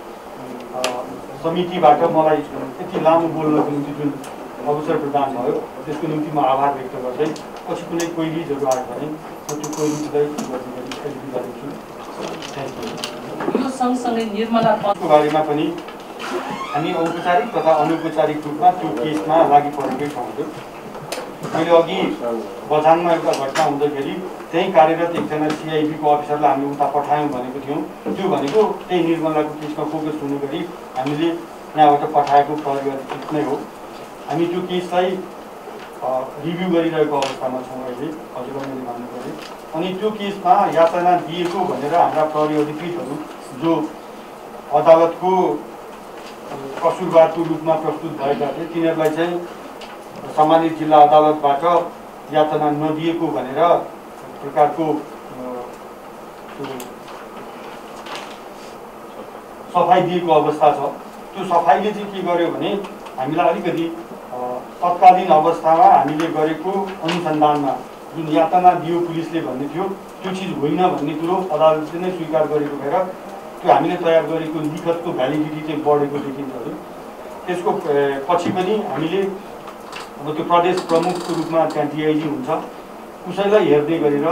समितिबाट मलाई यति लामो बोल्नको निम्ति जुन अवसर प्रदान भयो त्यसको निम्ति म आभार व्यक्त गर्दै पछि कुनै क्वेरिजहरू आयो भने म त्यो क्वेरिजलाई गर्छु। यो सँगसँगै निर्मला पन्तको बारेमा पनि हामी औपचारिक तथा अनौपचारिक रूपमा त्यो केसमा लागि परेकै छौँ। मैले अघि बझाङमा एउटा घटना हुँदाखेरि त्यहीँ कार्यरत एकजना सिआइबीको अफिसरलाई हामीले उता पठायौँ भनेको थियौँ। त्यो भनेको त्यही निर्मलाको केसमा फोकस हुने गरी हामीले यहाँबाट पठाएको प्रहरी अधिकृत नै हो। हामी त्यो केसलाई रिभ्यू गरिरहेको अवस्थामा छौँ अहिले, हजुरलाई मैले भन्नु पऱ्यो। अनि त्यो केसमा यातना दिएको भनेर हाम्रा प्रहरी अधिकृतहरू जो अदालतको कसुरबारको रूपमा प्रस्तुत भएका थिए तिनीहरूलाई चाहिँ सम्मानित जिल्ला अदालतबाट यातना नदिएको भनेर प्रकारको सफाई दिएको अवस्था छ। त्यो सफाईले चाहिँ के गर्यो भने हामीलाई अलिकति तत्कालीन अवस्थामा हामीले गरेको अनुसन्धानमा जुन यातना दियो पुलिसले भन्ने थियो त्यो चिज होइन भन्ने कुरो अदालतले नै स्वीकार गरेको भएर त्यो हामीले तयार गरेको लिखतको भ्यालिडिटी चाहिँ बढेको देखिन्छ। त्यसको पछि पनि हामीले अब त्यो प्रदेश प्रमुखको रूपमा त्यहाँ डिआइजी हुन्छ उसैलाई हेर्दै गरेर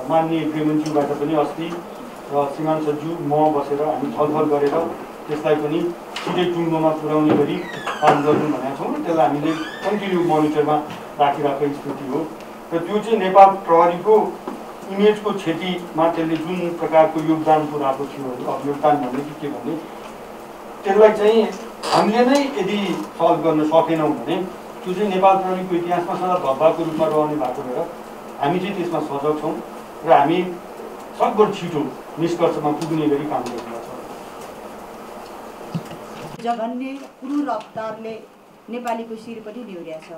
माननीय गृहमन्त्रीबाट पनि अस्ति र श्रीमान सज्जू म बसेर हामी छलफल गरेर त्यसलाई पनि छिटै टुङ्गोमा पुर्याउने गरी काम गर्नु भनेका छौँ र त्यसलाई हामीले कन्टिन्यू मोनिटरमा राखिरहेको स्थिति हो। र त्यो चाहिँ नेपाल प्रहरीको इमेजको क्षतिमा त्यसले जुन प्रकारको योगदान पुऱ्याएको थियो, अब योगदान भन्ने कि के भन्ने त्यसलाई चाहिँ हामीले नै यदि सल्भ गर्न सकेनौँ भने त्यो चाहिँ नेपाल प्रहरीको इतिहासमा सदा भब्बाको रूपमा रहने भएको भएर हामी चाहिँ त्यसमा सजग छौँ र हामी सकभर छिटो निष्कर्षमा पुग्ने गरी काम गरिरहेका छौँ। जघन्य क्रूर रफ्तारले नेपालीको शिर पनि निहुरेको छ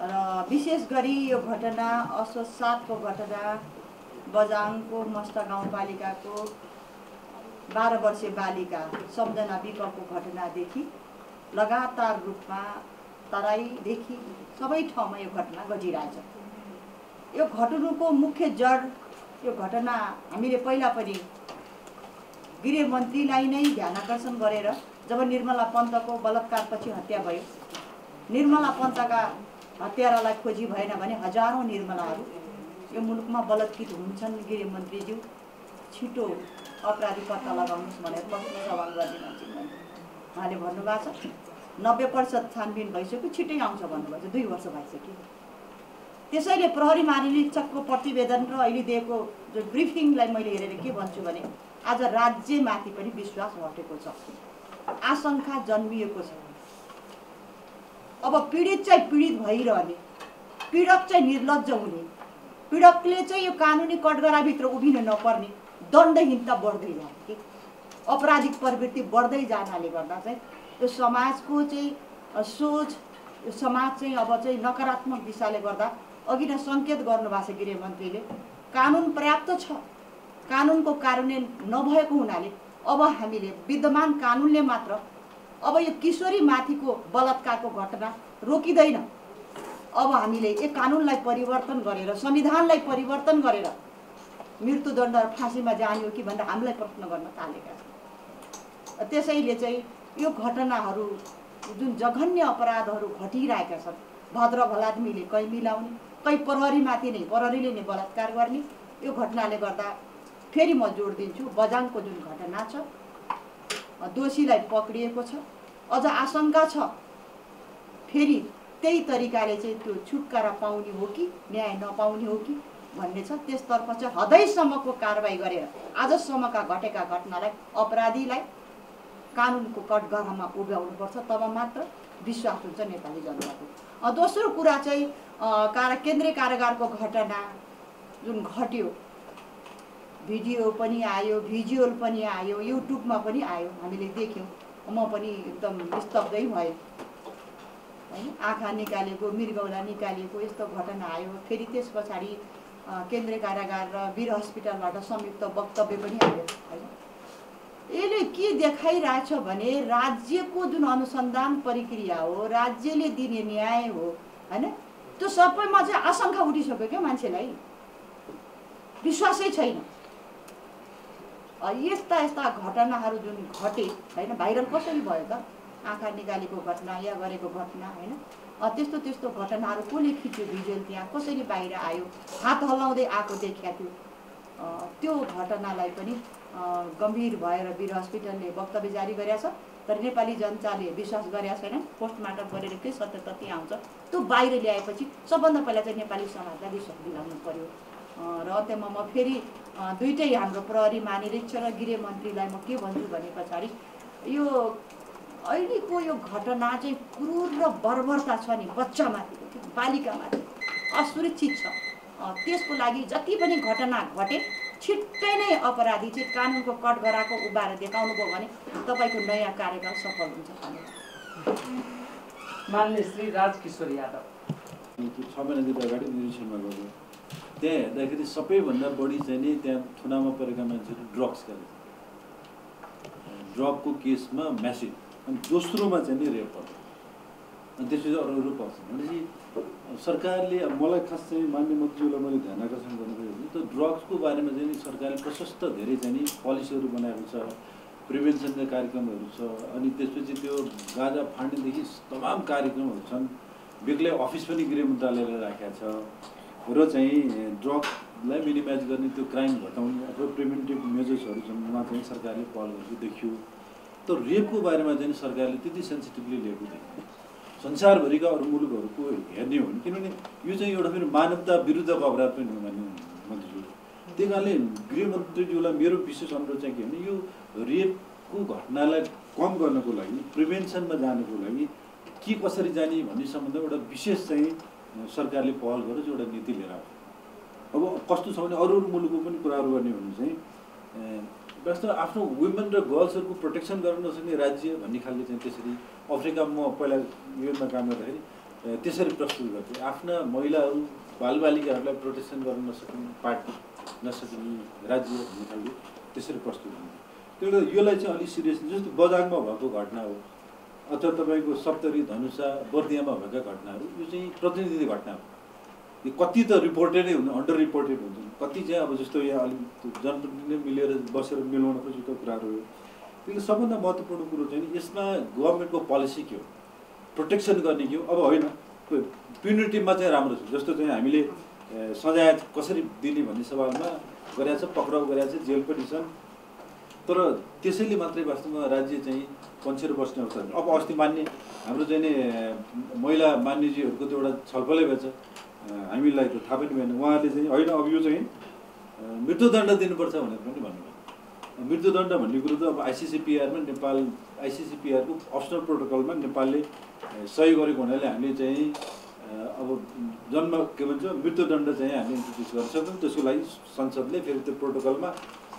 र विशेष गरी यो घटना असोज 7 को घटना बझाङको मस्ट गाउँपालिकाको 12 वर्षीय बालिका सम्झना विकको घटनादेखि लगातार रूपमा तराईदेखि सबै ठाउँमा यो घटना घटिरहेछ। यो घटनाको मुख्य जड यो घटना हामीले पहिला पनि गृहमन्त्रीलाई नै ध्यानाकर्षण गरेर जब निर्मला पन्तको बलात्कारपछि हत्या भयो, निर्मला पन्तका हत्यारालाई खोजी भएन भने हजारौं निर्मलाहरू यो मुलुकमा बलात्कृत हुन्छन्। गृहमन्त्रीज्यू छिटो अपराधी पत्ता लगाउनुहोस् भनेर प्रश्न सवाल गर्ने मान्छे उहाँले भन्नुभएको छ। 90% छानबिन भइसक्यो, छिटै आउँछ भन्नुभएको छ। 2 वर्ष भइसक्यो। त्यसैले प्रहरी महानिरीक्षकको प्रतिवेदन र अहिले दिएको जो ब्रिफिङलाई मैले हेरेर के भन्छु भने आज राज्यमाथि पनि विश्वास हटेको छ, आशंका जन्मिएको छ। अब पीडित चाहिँ पीडित भइरहने, पीडक चाहिँ निर्लज्ज हुने, पीडकले चाहिँ यो कानुनी कटघराभित्र उभिन नपर्ने, दण्डहीनता बढ्दै जाने, अपराधिक प्रवृत्ति बढ्दै जानाले गर्दा चाहिँ यो समाजको चाहिँ सोच, यो समाज चाहिँ अब चाहिँ नकारात्मक दिशाले गर्दा अघि नै सङ्केत गर्नुभएको छ गृहमन्त्रीले। कानुन पर्याप्त छ, कानुनको कार्यान्वयन नभएको हुनाले अब हामीले विद्यमान कानुनले मात्र अब यो किशोरीमाथिको बलात्कारको घटना रोकिँदैन। अब हामीले यो कानुनलाई परिवर्तन गरेर संविधानलाई परिवर्तन गरेर मृत्युदण्ड र फाँसीमा जाने हो कि भनेर हामीलाई प्रश्न गर्न थालेका छन्। त्यसैले चाहिँ यो घटनाहरू जुन जघन्य अपराधहरू घटिरहेका छन्, भद्र भलाद्मीले कहीँ मिलाउने, कहीँ प्रहरीमाथि नै प्रहरीले नै बलात्कार गर्ने, यो घटनाले गर्दा फेरि म जोड दिन्छु, बझाङको जुन घटना छ, दोषीलाई पक्रिएको छ, अझ आशंका छ फेरि त्यही तरिकाले चाहिँ त्यो छुटकारा पाउने हो कि न्याय नपाउने हो कि भन्ने छ। त्यसतर्फ चाहिँ हदैसम्मको कारबाही गरेर आजसम्मका घटेका घटनालाई अपराधीलाई कानुनको कठघरामा उभ्याउनुपर्छ, तब मात्र विश्वास हुन्छ नेपाली जनताको। दोस्रो कुरा चाहिँ केन्द्रीय कारागारको घटना जुन घट्यो, भिडियो पनि आयो, भिजुअल पनि आयो, युट्युबमा पनि आयो, हामीले देख्यौँ। म पनि एकदम स्तब्धै भएँ हैन। आँखा निकालेको, मृगौला निकालेको यस्तो घटना आयो। फेरि त्यस पछाडि केन्द्रीय कारागार र वीर हस्पिटलबाट संयुक्त वक्तव्य पनि आयो हैन। यसले के देखाइरहेछ भने राज्यको जुन अनुसन्धान प्रक्रिया हो, राज्यले दिने न्याय हो हैन, त्यो सबैमा चाहिँ आशंका उठिसक्यो क्या, मान्छेलाई विश्वासै छैन। यस्ता यस्ता घटनाहरू जुन घटे हैन, भाइरल कसरी भयो त? आँखा निकालेको घटना, या गरेको घटना हैन, त्यस्तो त्यस्तो घटनाहरू कसले खिच्यो भिजुअल, त्यहाँ कसरी बाहिर आयो, हात हल्लाउँदै आएको देखिया थियो। त्यो घटनालाई पनि गम्भीर भएर वीर हस्पिटलले वक्तव्य जारी गरेछ, तर नेपाली जनताले विश्वास गरेका छैन। पोस्टमार्टम गरेर के सत्य तथ्य आउँछ त्यो बाहिर ल्याएपछि सबभन्दा पहिला चाहिँ नेपाली समाजलाई विश्वास दिलाउनु पर्यो। र अन्त्यमा म फेरि दुईटै हाम्रो प्रहरी महानिरीक्षक र गृहमन्त्रीलाई म के भन्छु भने पछाडि यो अहिलेको यो घटना चाहिँ क्रूर र बर्बरता छ नि, बच्चामाथिको, बालिकामाथि असुरक्षित छ। त्यसको लागि जति पनि घटना घटे छिट्टै नै अपराधी चाहिँ कानुनको कठघराको उभाएर देखाउनु भयो भने तपाईँको नयाँ कार्यकाल सफल हुन्छ। मान्य श्री राजकिशोर यादव 6 महिनादेखि अगाडि निरीक्षणमा गयो, त्यहाँ हेर्दाखेरि सबैभन्दा बढी चाहिँ नि त्यहाँ थुनामा परेका मान्छेहरू ड्रग्स गरे, ड्रगको केसमा म्यासिभ, अनि दोस्रोमा चाहिँ नि रेप पर्छ, अनि त्यसपछि अरू पर्छ। भनेपछि सरकारले मलाई खास चाहिँ मान्य मन्त्रीज्यूलाई मैले ध्यान आकर्षण गर्नुभयो भने त्यो ड्रग्सको बारेमा चाहिँ नि सरकारले प्रशस्त धेरै चाहिँ नि पोलिसीहरू बनाएको छ, प्रिभेन्सनका कार्यक्रमहरू छ, अनि त्यसपछि त्यो गाँजा फाँड्नेदेखि तमाम कार्यक्रमहरू छन्। बेग्लै अफिस पनि गृह मन्त्रालयले राखेको छ र चाहिँ ड्रग्सलाई मिनिमाइज गर्ने, त्यो क्राइम घटाउने अथवा प्रिभेन्टिभ मेजर्सहरू छन्, उहाँ चाहिँ सरकारले पहल गरेको देखियो। तर रेपको बारेमा चाहिँ सरकारले त्यति सेन्सिटिभली लिएको थिएन संसारभरिका अरू मुलुकहरूको हेर्ने हो भने, किनभने यो चाहिँ एउटा फेरि मानवता विरुद्धको अपराध पनि हो मान्य मन्त्रीज्यू। त्यही कारणले गृहमन्त्रीज्यूलाई मेरो विशेष अनुरोध चाहिँ के भने यो रेपको घटनालाई कम गर्नको लागि, प्रिभेन्सनमा जानको लागि के कसरी जाने भन्ने सम्बन्धमा एउटा विशेष चाहिँ सरकारले पहल गरेर एउटा नीति लिएर आउँछ। अब कस्तो छ भने अरू मुलुकको पनि कुराहरू गर्ने हो भने चाहिँ वास्तवमा आफ्नो वुमेन र गर्ल्सहरूको प्रोटेक्सन गर्न नसक्ने राज्य भन्ने खालको चाहिँ त्यसरी अफ्रिकामा म पहिला युएनमा काम गर्दाखेरि त्यसरी प्रस्तुत गर्थेँ। आफ्ना महिलाहरू बालबालिकाहरूलाई प्रोटेक्सन गर्न नसक्ने पार्टी नसक्ने राज्य भन्ने खालको त्यसरी प्रस्तुत हुन्थ्यो। त्यो भएर योलाई चाहिँ अलिक सिरियस, जस्तो बजाङमा भएको घटना हो अथवा तपाईँको सप्तरी, धनुषा, बर्दियामा भएका घटनाहरू, यो चाहिँ प्रतिनिधि घटना हो। यो कति त रिपोर्टेडै हुनु, अन्डर रिपोर्टेड हुन्छ, कति चाहिँ अब जस्तो यहाँ अलिक जनप्रतिनिधि मिलेर बसेर मिलाउन खोजेको कुराहरू हो। त्यसले सबभन्दा महत्त्वपूर्ण कुरो चाहिँ यसमा गभर्मेन्टको पोलिसी के हो, प्रोटेक्सन गर्ने के हो। अब होइन प्युनिटिभमा चाहिँ राम्रो छ, जस्तो चाहिँ हामीले सजाय कसरी दिने भन्ने सवालमा गरेको छ, पक्राउ गरेको छ, जेल पनि छन्, तर त्यसैले मात्रै वास्तवमा राज्य चाहिँ पन्छेर बस्ने अवस्था। अब अस्ति मान्ने हाम्रो चाहिँ नि महिला मान्यजीहरूको त एउटा छलफलै भएछ, हामीलाई त थाहा पनि भएन। उहाँहरूले चाहिँ होइन अब यो चाहिँ मृत्युदण्ड दिनुपर्छ भनेर पनि भन्नुभयो। मृत्युदण्ड भन्ने कुरो त अब आइसिसिपिआरमा नेपाल आइसिसिपिआरको अप्सनल प्रोटोकलमा नेपालले सही गरेको हुनाले हामीले चाहिँ अब जन्म के भन्छ मृत्युदण्ड चाहिँ हामीले इन्ट्रोड्युस गर्न सक्छौँ। त्यसको लागि संसदले फेरि त्यो प्रोटोकलमा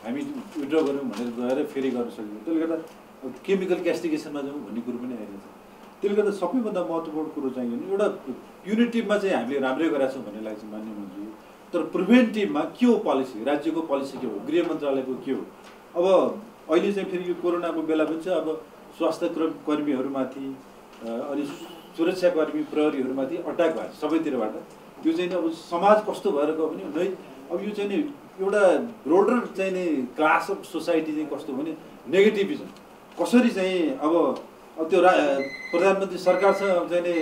हामी विड्र गऱ्यौँ भनेर गएर फेरि गर्न सक्यौँ। त्यसले गर्दा केमिकल क्यास्टिगेसनमा जाउँ भन्ने कुरो पनि आइरहेको छ। त्यसले गर्दा सबैभन्दा महत्त्वपूर्ण कुरो चाहिँ एउटा प्युनिटिभमा चाहिँ हामीले राम्रै गरेका छौँ भन्ने लाग्छ मान्य मन्त्री। तर प्रिभेन्टिभमा के हो पोलिसी, राज्यको पोलिसी के हो, गृह मन्त्रालयको के हो। अब अहिले चाहिँ फेरि यो कोरोनाको बेला पनि चाहिँ अब स्वास्थ्य कर्मीहरूमाथि अनि सुरक्षाकर्मी प्रहरीहरूमाथि अट्याक भएको छ सबैतिरबाट। त्यो चाहिँ अब समाज कस्तो भएर गयो भने नै अब यो चाहिँ नि एउटा ब्रोडर चाहिँ नि क्लास अफ सोसाइटी चाहिँ कस्तो भने नेगेटिभिजम कसरी चाहिँ अब त्यो प्रधानमन्त्री सरकारसँग चाहिँ नि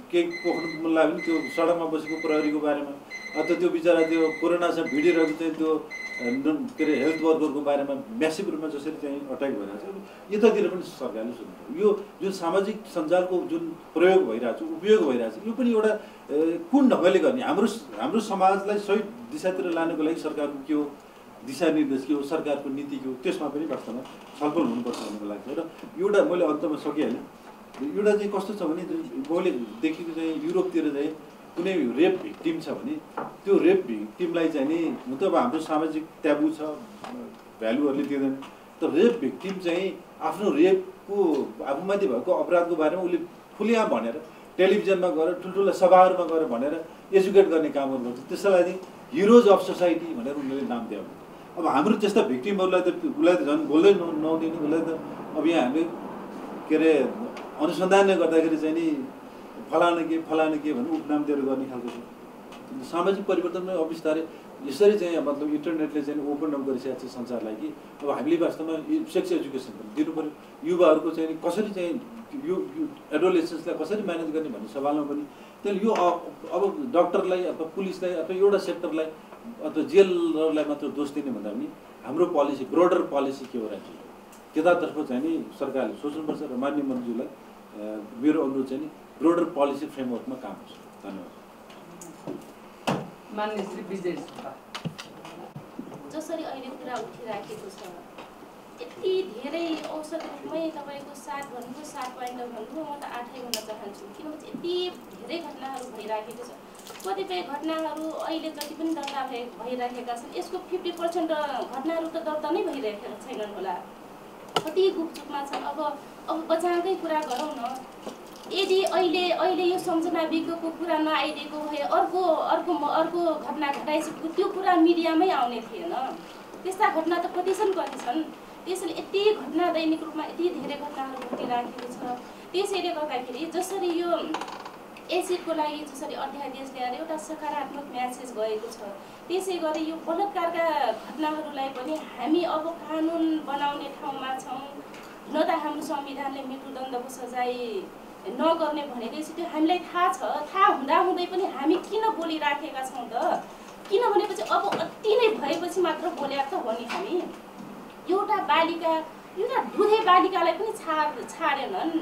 केही पोख्नु मन लाग्यो भने त्यो सडकमा बसेको प्रहरीको बारेमा अथवा त्यो बिचरा त्यो कोरोनासँग भिडिरहेको चाहिँ त्यो के अरे हेल्थ वर्करको बारेमा म्यासिभ रूपमा जसरी चाहिँ अट्याक भइरहेको छ यतातिर पनि सरकारले सुन्नु। यो जुन सामाजिक सञ्जालको जुन प्रयोग भइरहेको छ उपयोग भइरहेको छ यो पनि एउटा कुन ढङ्गले गर्ने हाम्रो समाजलाई सही दिशातिर लानको लागि सरकारको के हो दिशानिर्देश के हो, सरकारको नीति के हो, त्यसमा पनि वास्तवमा छलफल हुनुपर्छ भन्ने लाग्छ। र एउटा मैले अन्तमा सकिहालेँ, एउटा चाहिँ कस्तो छ भने मैले देखेको चाहिँ युरोपतिर चाहिँ कुनै रेप भिक्टिम छ भने त्यो रेप भिक्टिमलाई चाहिँ नि हुन त अब हाम्रो सामाजिक ट्याबु छ, भ्यालुहरूले दिँदैन, तर रेप भिक्टिम चाहिँ आफ्नो रेपको आफूमाथि भएको अपराधको बारेमा उसले खुलेआम भनेर टेलिभिजनमा गएर ठुल्ठुला सभाहरूमा गएर भनेर एजुकेट गर्ने कामहरू गर्छ। त्यसलाई चाहिँ हिरोज अफ सोसाइटी भनेर उनीहरूले नाम दियो। अब हाम्रो त्यस्ता भिक्टिमहरूलाई त उसलाई त झन् बोल्दै नहुने उसलाई त अब यहाँ हामीले के अरे अनुसन्धान गर्दाखेरि चाहिँ नि फलाने के भनेर उपनाम दिएर गर्ने खालको छ। सामाजिक परिवर्तनमा अब बिस्तारै यसरी चाहिँ मतलब इन्टरनेटले चाहिँ ओपन अप गरिसकेको छ संसारलाई कि अब हामीले वास्तवमा सेक्स एजुकेसन दिनु पऱ्यो। युवाहरूको चाहिँ कसरी चाहिँ यो एडोलेसेन्सलाई कसरी म्यानेज गर्ने भन्ने सवालमा पनि त्यसले यो अब डक्टरलाई अथवा पुलिसलाई अथवा एउटा सेक्टरलाई अथवा जेलरलाई मात्र दोष दिने भन्दा पनि हाम्रो पोलिसी ब्रोडर पोलिसी के हो राज्यको त्यतातर्फ चाहिँ नि सरकारले सोच्नुपर्छ। र माननीय मन्त्रीलाई मेरो अनुरोध चाहिँ नि ब्रोडर पोलिसी फ्रेमवर्कमा काम गर्छ। धन्यवाद। मान्य श्री विजय जसरी अहिले कुरा उठिराखेको छ यति धेरै औसत रूपमै तपाईँको 7 भन्नुभयो 7 पोइन्ट भन्नुभयो, म त 8 भन्न चाहन्छु किनभने यति धेरै घटनाहरू भइराखेको छ। कतिपय घटनाहरू अहिले जति पनि दर्ता भइराखेका छन् यसको 50% घटनाहरू त दर्ता नै भइरहेका छैनन् होला, कति गुपचुपमा छन्। अब बचाएकै कुरा गरौँ न, यदि अहिले यो सम्झना विज्ञको कुरा नआइदिएको भए अर्को घटना घटाइसकेको त्यो कुरा मिडियामै आउने थिएन। त्यस्ता घटना त कति छन्। त्यसैले यति घटना दैनिक रूपमा यति धेरै घटनाहरू घटिराखेको छ। त्यसैले गर्दाखेरि जसरी यो एसिडको लागि जसरी अध्यादेश ल्याएर एउटा सकारात्मक म्यासेज गएको छ, त्यसै गरी यो बलात्कारका घटनाहरूलाई पनि हामी अब कानुन बनाउने ठाउँमा छौँ। न त हाम्रो संविधानले मृत्युदण्डको सजाय नगर्ने भनेको त्यो हामीलाई थाहा छ। थाहा हुँदाहुँदै पनि हामी किन बोलिराखेका छौँ त? किनभनेपछि अब अति नै भएपछि मात्र बोलेका त हो नि हामी। एउटा दुधे बालिकालाई पनि छाडेनन्,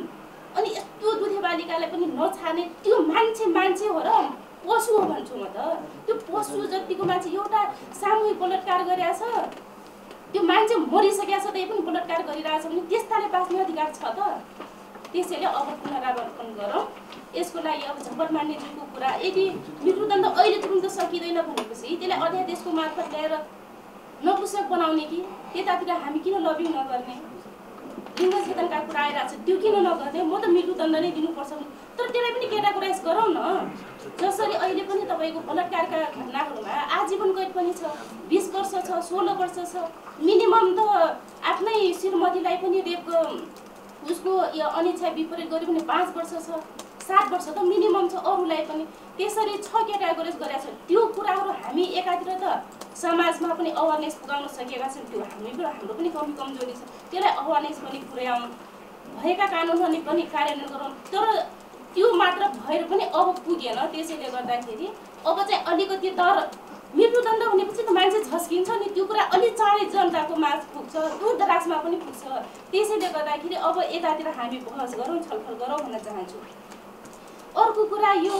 अनि यस्तो दुधे बालिकालाई पनि नछाड्ने त्यो मान्छे हो र पशु हो भन्छु म त। त्यो पशु जतिको मान्छे एउटा सामूहिक बलात्कार गरिरहेछ, त्यो मान्छे मरिसकेको छ त पनि बलात्कार गरिरहेछ भने त्यस्ताले बाँच्ने अधिकार छ त? त्यसैले अब पुनरावलोकन गरौँ यसको लागि। अब झपट मान्नेजीको कुरा, यदि मृत्युदण्ड अहिले तुरुन्त सकिँदैन भनेपछि त्यसलाई अध्यादेशको मार्फत ल्याएर नपुसक बनाउने कि त्यतातिर हामी किन लबिङ नगर्ने? लिङ्ग चेतनका कुरा आइरहेको छ त्यो किन नगर्ने? म त मृत्युदण्ड नै दिनुपर्छ तर त्यसलाई पनि केटागोराइज गरौँ न। जसरी अहिले पनि तपाईँको बलात्कारका घटनाहरूमा आजीवन कैद पनि छ, 20 वर्ष छ, 16 वर्ष छ, मिनिमम त आफ्नै श्रीमतीलाई पनि रेपको उसको अनिच्छा विपरीत गऱ्यो भने 5 वर्ष छ, 7 वर्ष त मिनिमम छ अरूलाई पनि। त्यसरी 6 क्याटेगोराइज गरेका छन्। त्यो कुराहरू हामी एकातिर त समाजमा पनि अवेरनेस पुगाउन सकेका छौँ, त्यो हाम्रो पनि कमजोरी छ। त्यसलाई अवेरनेस पनि पुर्याउँ, भएका कानुनहरू पनि कार्यान्वयन गरौँ। तर त्यो मात्र भएर पनि अब पुगेन। त्यसैले गर्दाखेरि अब चाहिँ अलिकति तर मृत्युदण्ड भनेपछि त मान्छे झस्किन्छ नि, त्यो कुरा अलि चाँडै जनताको माझ पुग्छ, दूरदराजमा पनि पुग्छ। त्यसैले गर्दाखेरि अब यतातिर हामी बहस गरौँ, छलफल गरौँ भन्न चाहन्छु। अर्को कुरा यो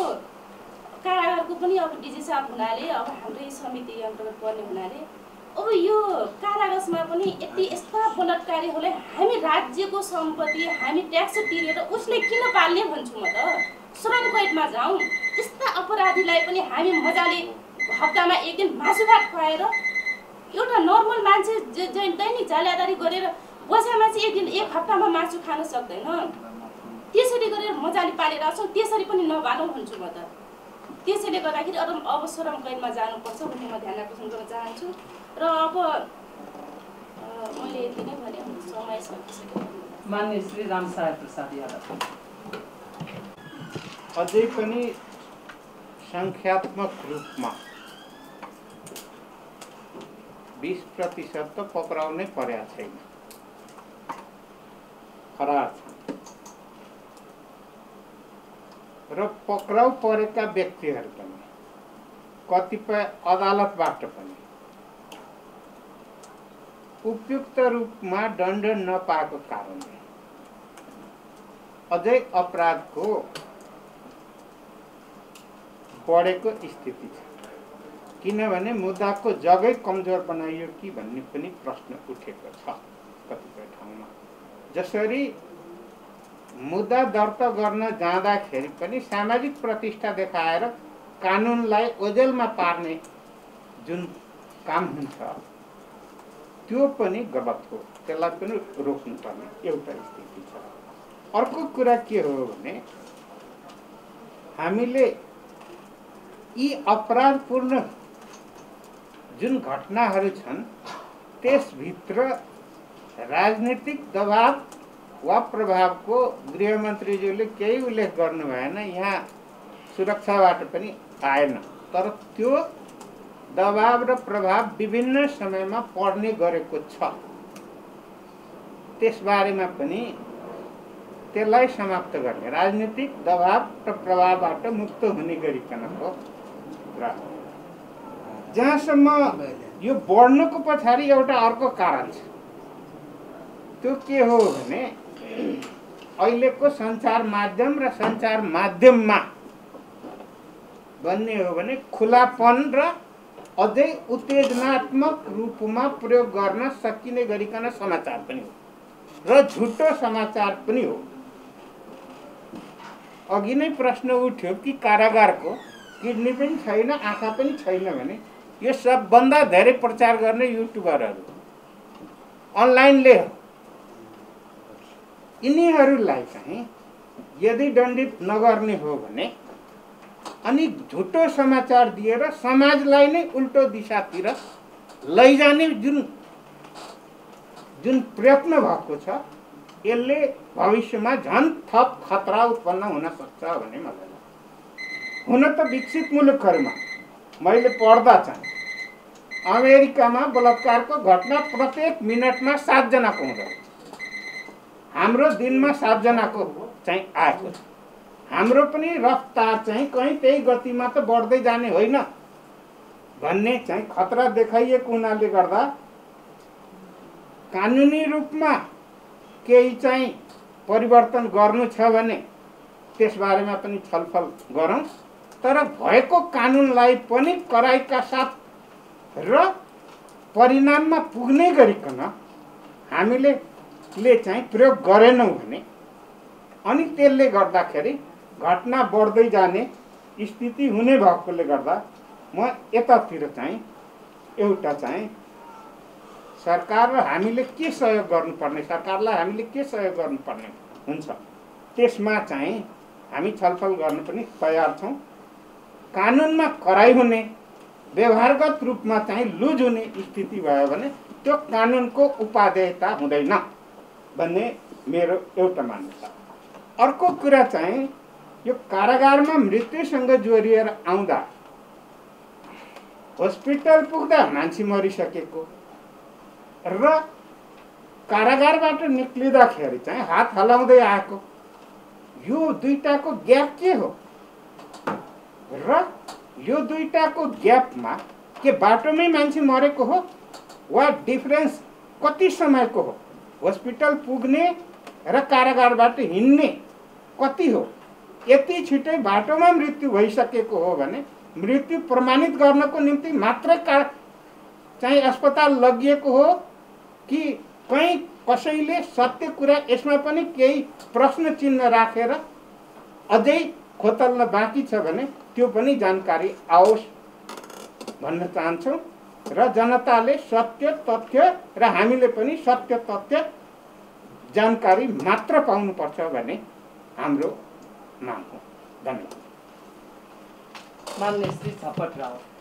कारागारको पनि अब डिजी साहब हुनाले अब हाम्रै समिति अन्तर्गत पर्ने हुनाले अब यो कारागारमा पनि यस्ता बलात्कारीहरूलाई हामी राज्यको सम्पत्ति हामी ट्याक्स तिरेर उसले किन पाल्ने भन्छु म त। श्रम कैदमा जाउँ, त्यस्ता अपराधीलाई पनि हामी मजाले हप्तामा 1 दिन मासु भात खुवाएर एउटा नर्मल मान्छे दैनिक जाल्यादारी गरेर बसेमा चाहिँ एक हप्तामा मासु खान सक्दैन। त्यसरी गरेर मजाले पालेर छौँ, त्यसरी पनि नबालौँ भन्छु म त। त्यसैले गर्दाखेरि अब श्रम कैदमा जानुपर्छ भन्ने म ध्यान आकर्षण गर्न चाहन्छु। र अब मैले यति नै भने समय सकिसक्यो। मान्य श्री रामसागर प्रसाद यादव। अझै पनि सङ्ख्यात्मक रूपमा 20% त पक्राउनै परेको छैन, फरार छन्। र पक्राउ परेका व्यक्तिहरू पनि कतिपय अदालतबाट पनि उपयुक्त रूपमा दण्ड नपाएको कारणले अझै अपराधको बढेको स्थिति छ। किनभने मुद्दाको जगै कमजोर बनाइयो कि भन्ने पनि प्रश्न उठेको छ कतिपय ठाउँमा। जसरी मुद्दा दर्ता गर्न जाँदाखेरि पनि सामाजिक प्रतिष्ठा देखाएर कानुनलाई ओझेलमा पार्ने जुन काम हुन्छ त्यो पनि गलत हो, त्यसलाई पनि रोक्नुपर्ने एउटा स्थिति छ। अर्को कुरा के हो भने हामीले यी अपराधपूर्ण जुन घटनाहरू छन् त्यसभित्र राजनीतिक दबाव वा प्रभावको गृहमन्त्रीज्यूले केही उल्लेख गर्नु भएन, यहाँ सुरक्षाबाट पनि आएन। तर त्यो दबाव र प्रभाव विभिन्न समयमा पर्ने गरेको छ। त्यसबारेमा पनि त्यसलाई समाप्त गर्ने राजनीतिक दबाव र प्रभावबाट मुक्त हुने गरिकनको र जहाँसम्म यो बढ्नुको पछाडि एउटा अर्को कारण छ। त्यो के हो भने अहिलेको सञ्चार माध्यम र सञ्चार माध्यममा भन्ने हो भने खुलापन र अझै उत्तेजनात्मक रूपमा प्रयोग गर्न सकिने गरिकन समाचार पनि हो र झुटो समाचार पनि हो। अघि नै प्रश्न उठ्यो कि कारागारको किडनी पनि छैन, आँखा पनि छैन भने यो सबभन्दा धेरै प्रचार गर्ने युट्युबरहरू अनलाइनले हो। यिनीहरूलाई चाहिँ यदि दण्डित नगर्ने हो भने अनि झुटो समाचार दिएर समाजलाई नै उल्टो दिशातिर लैजाने जुन प्रयत्न भएको छ यसले भविष्यमा झन् थप खतरा उत्पन्न हुन सक्छ भन्ने मलाई लाग्छ। हुन त विकसित मुलुकहरूमा मैले पढ्दा चाहिँ अमेरिकामा बलात्कारको घटना प्रत्येक मिनटमा 7 जनाको हुँदो। हाम्रो दिनमा 7 जनाको चाहिँ आएको छ। हाम्रो पनि रफ्तार चाहिँ कहीँ त्यही गतिमा त बढ्दै जाने होइन भन्ने चाहिँ खतरा देखाइएको हुनाले गर्दा कानुनी रूपमा केही चाहिँ परिवर्तन गर्नु छ भने त्यसबारेमा पनि छलफल गरौँ। तर भएको कानुनलाई पनि कडाइका साथ र परिणाममा पुग्ने गरिकन हामीले चाहिँ प्रयोग गरेनौँ भने अनि त्यसले गर्दाखेरि घटना बढ्दै जाने स्थिति हुने भएकोले गर्दा म यतातिर चाहिँ एउटा चाहिँ सरकार र हामीले के सहयोग गर्नुपर्ने, सरकारलाई हामीले के सहयोग गर्नुपर्ने हुन्छ त्यसमा चाहिँ हामी छलफल गर्न पनि तयार छौँ। कानुनमा कराई हुने, व्यवहारगत रूपमा चाहिँ लुज हुने स्थिति भयो भने त्यो कानुनको उपादेयता हुँदैन भन्ने मेरो एउटा मान्यता। अर्को कुरा चाहिँ यो कारागारमा मृत्युसँग जोडिएर आउँदा हस्पिटल पुग्दा मान्छे मरिसकेको र कारागारबाट निक्लिँदाखेरि चाहिँ हात हलाउँदै आएको यो दुईटाको ग्याप के हो र यो दुईटाको ग्यापमा के बाटोमै मान्छे मरेको हो वा डिफरेन्स कति समयको हो? हस्पिटल पुग्ने र कारागारबाट हिँड्ने कति हो? यति छिटै बाटोमा मृत्यु भइसकेको हो भने मृत्यु प्रमाणित गर्नको निम्ति मात्रै चाहिँ अस्पताल लगिएको हो कि कहीँ कसैले सत्य कुरा यसमा पनि केही प्रश्न चिन्ह राखेर अझै खोतल्न बाँकी छ भने त्यो पनि जानकारी आओस् भन्न चाहन्छौँ र जनताले सत्य तथ्य र हामीले पनि सत्य तथ्य जानकारी मात्र पाउनुपर्छ भन्ने हाम्रो माग हो। धन्यवाद। मान्य श्री झपट रावत।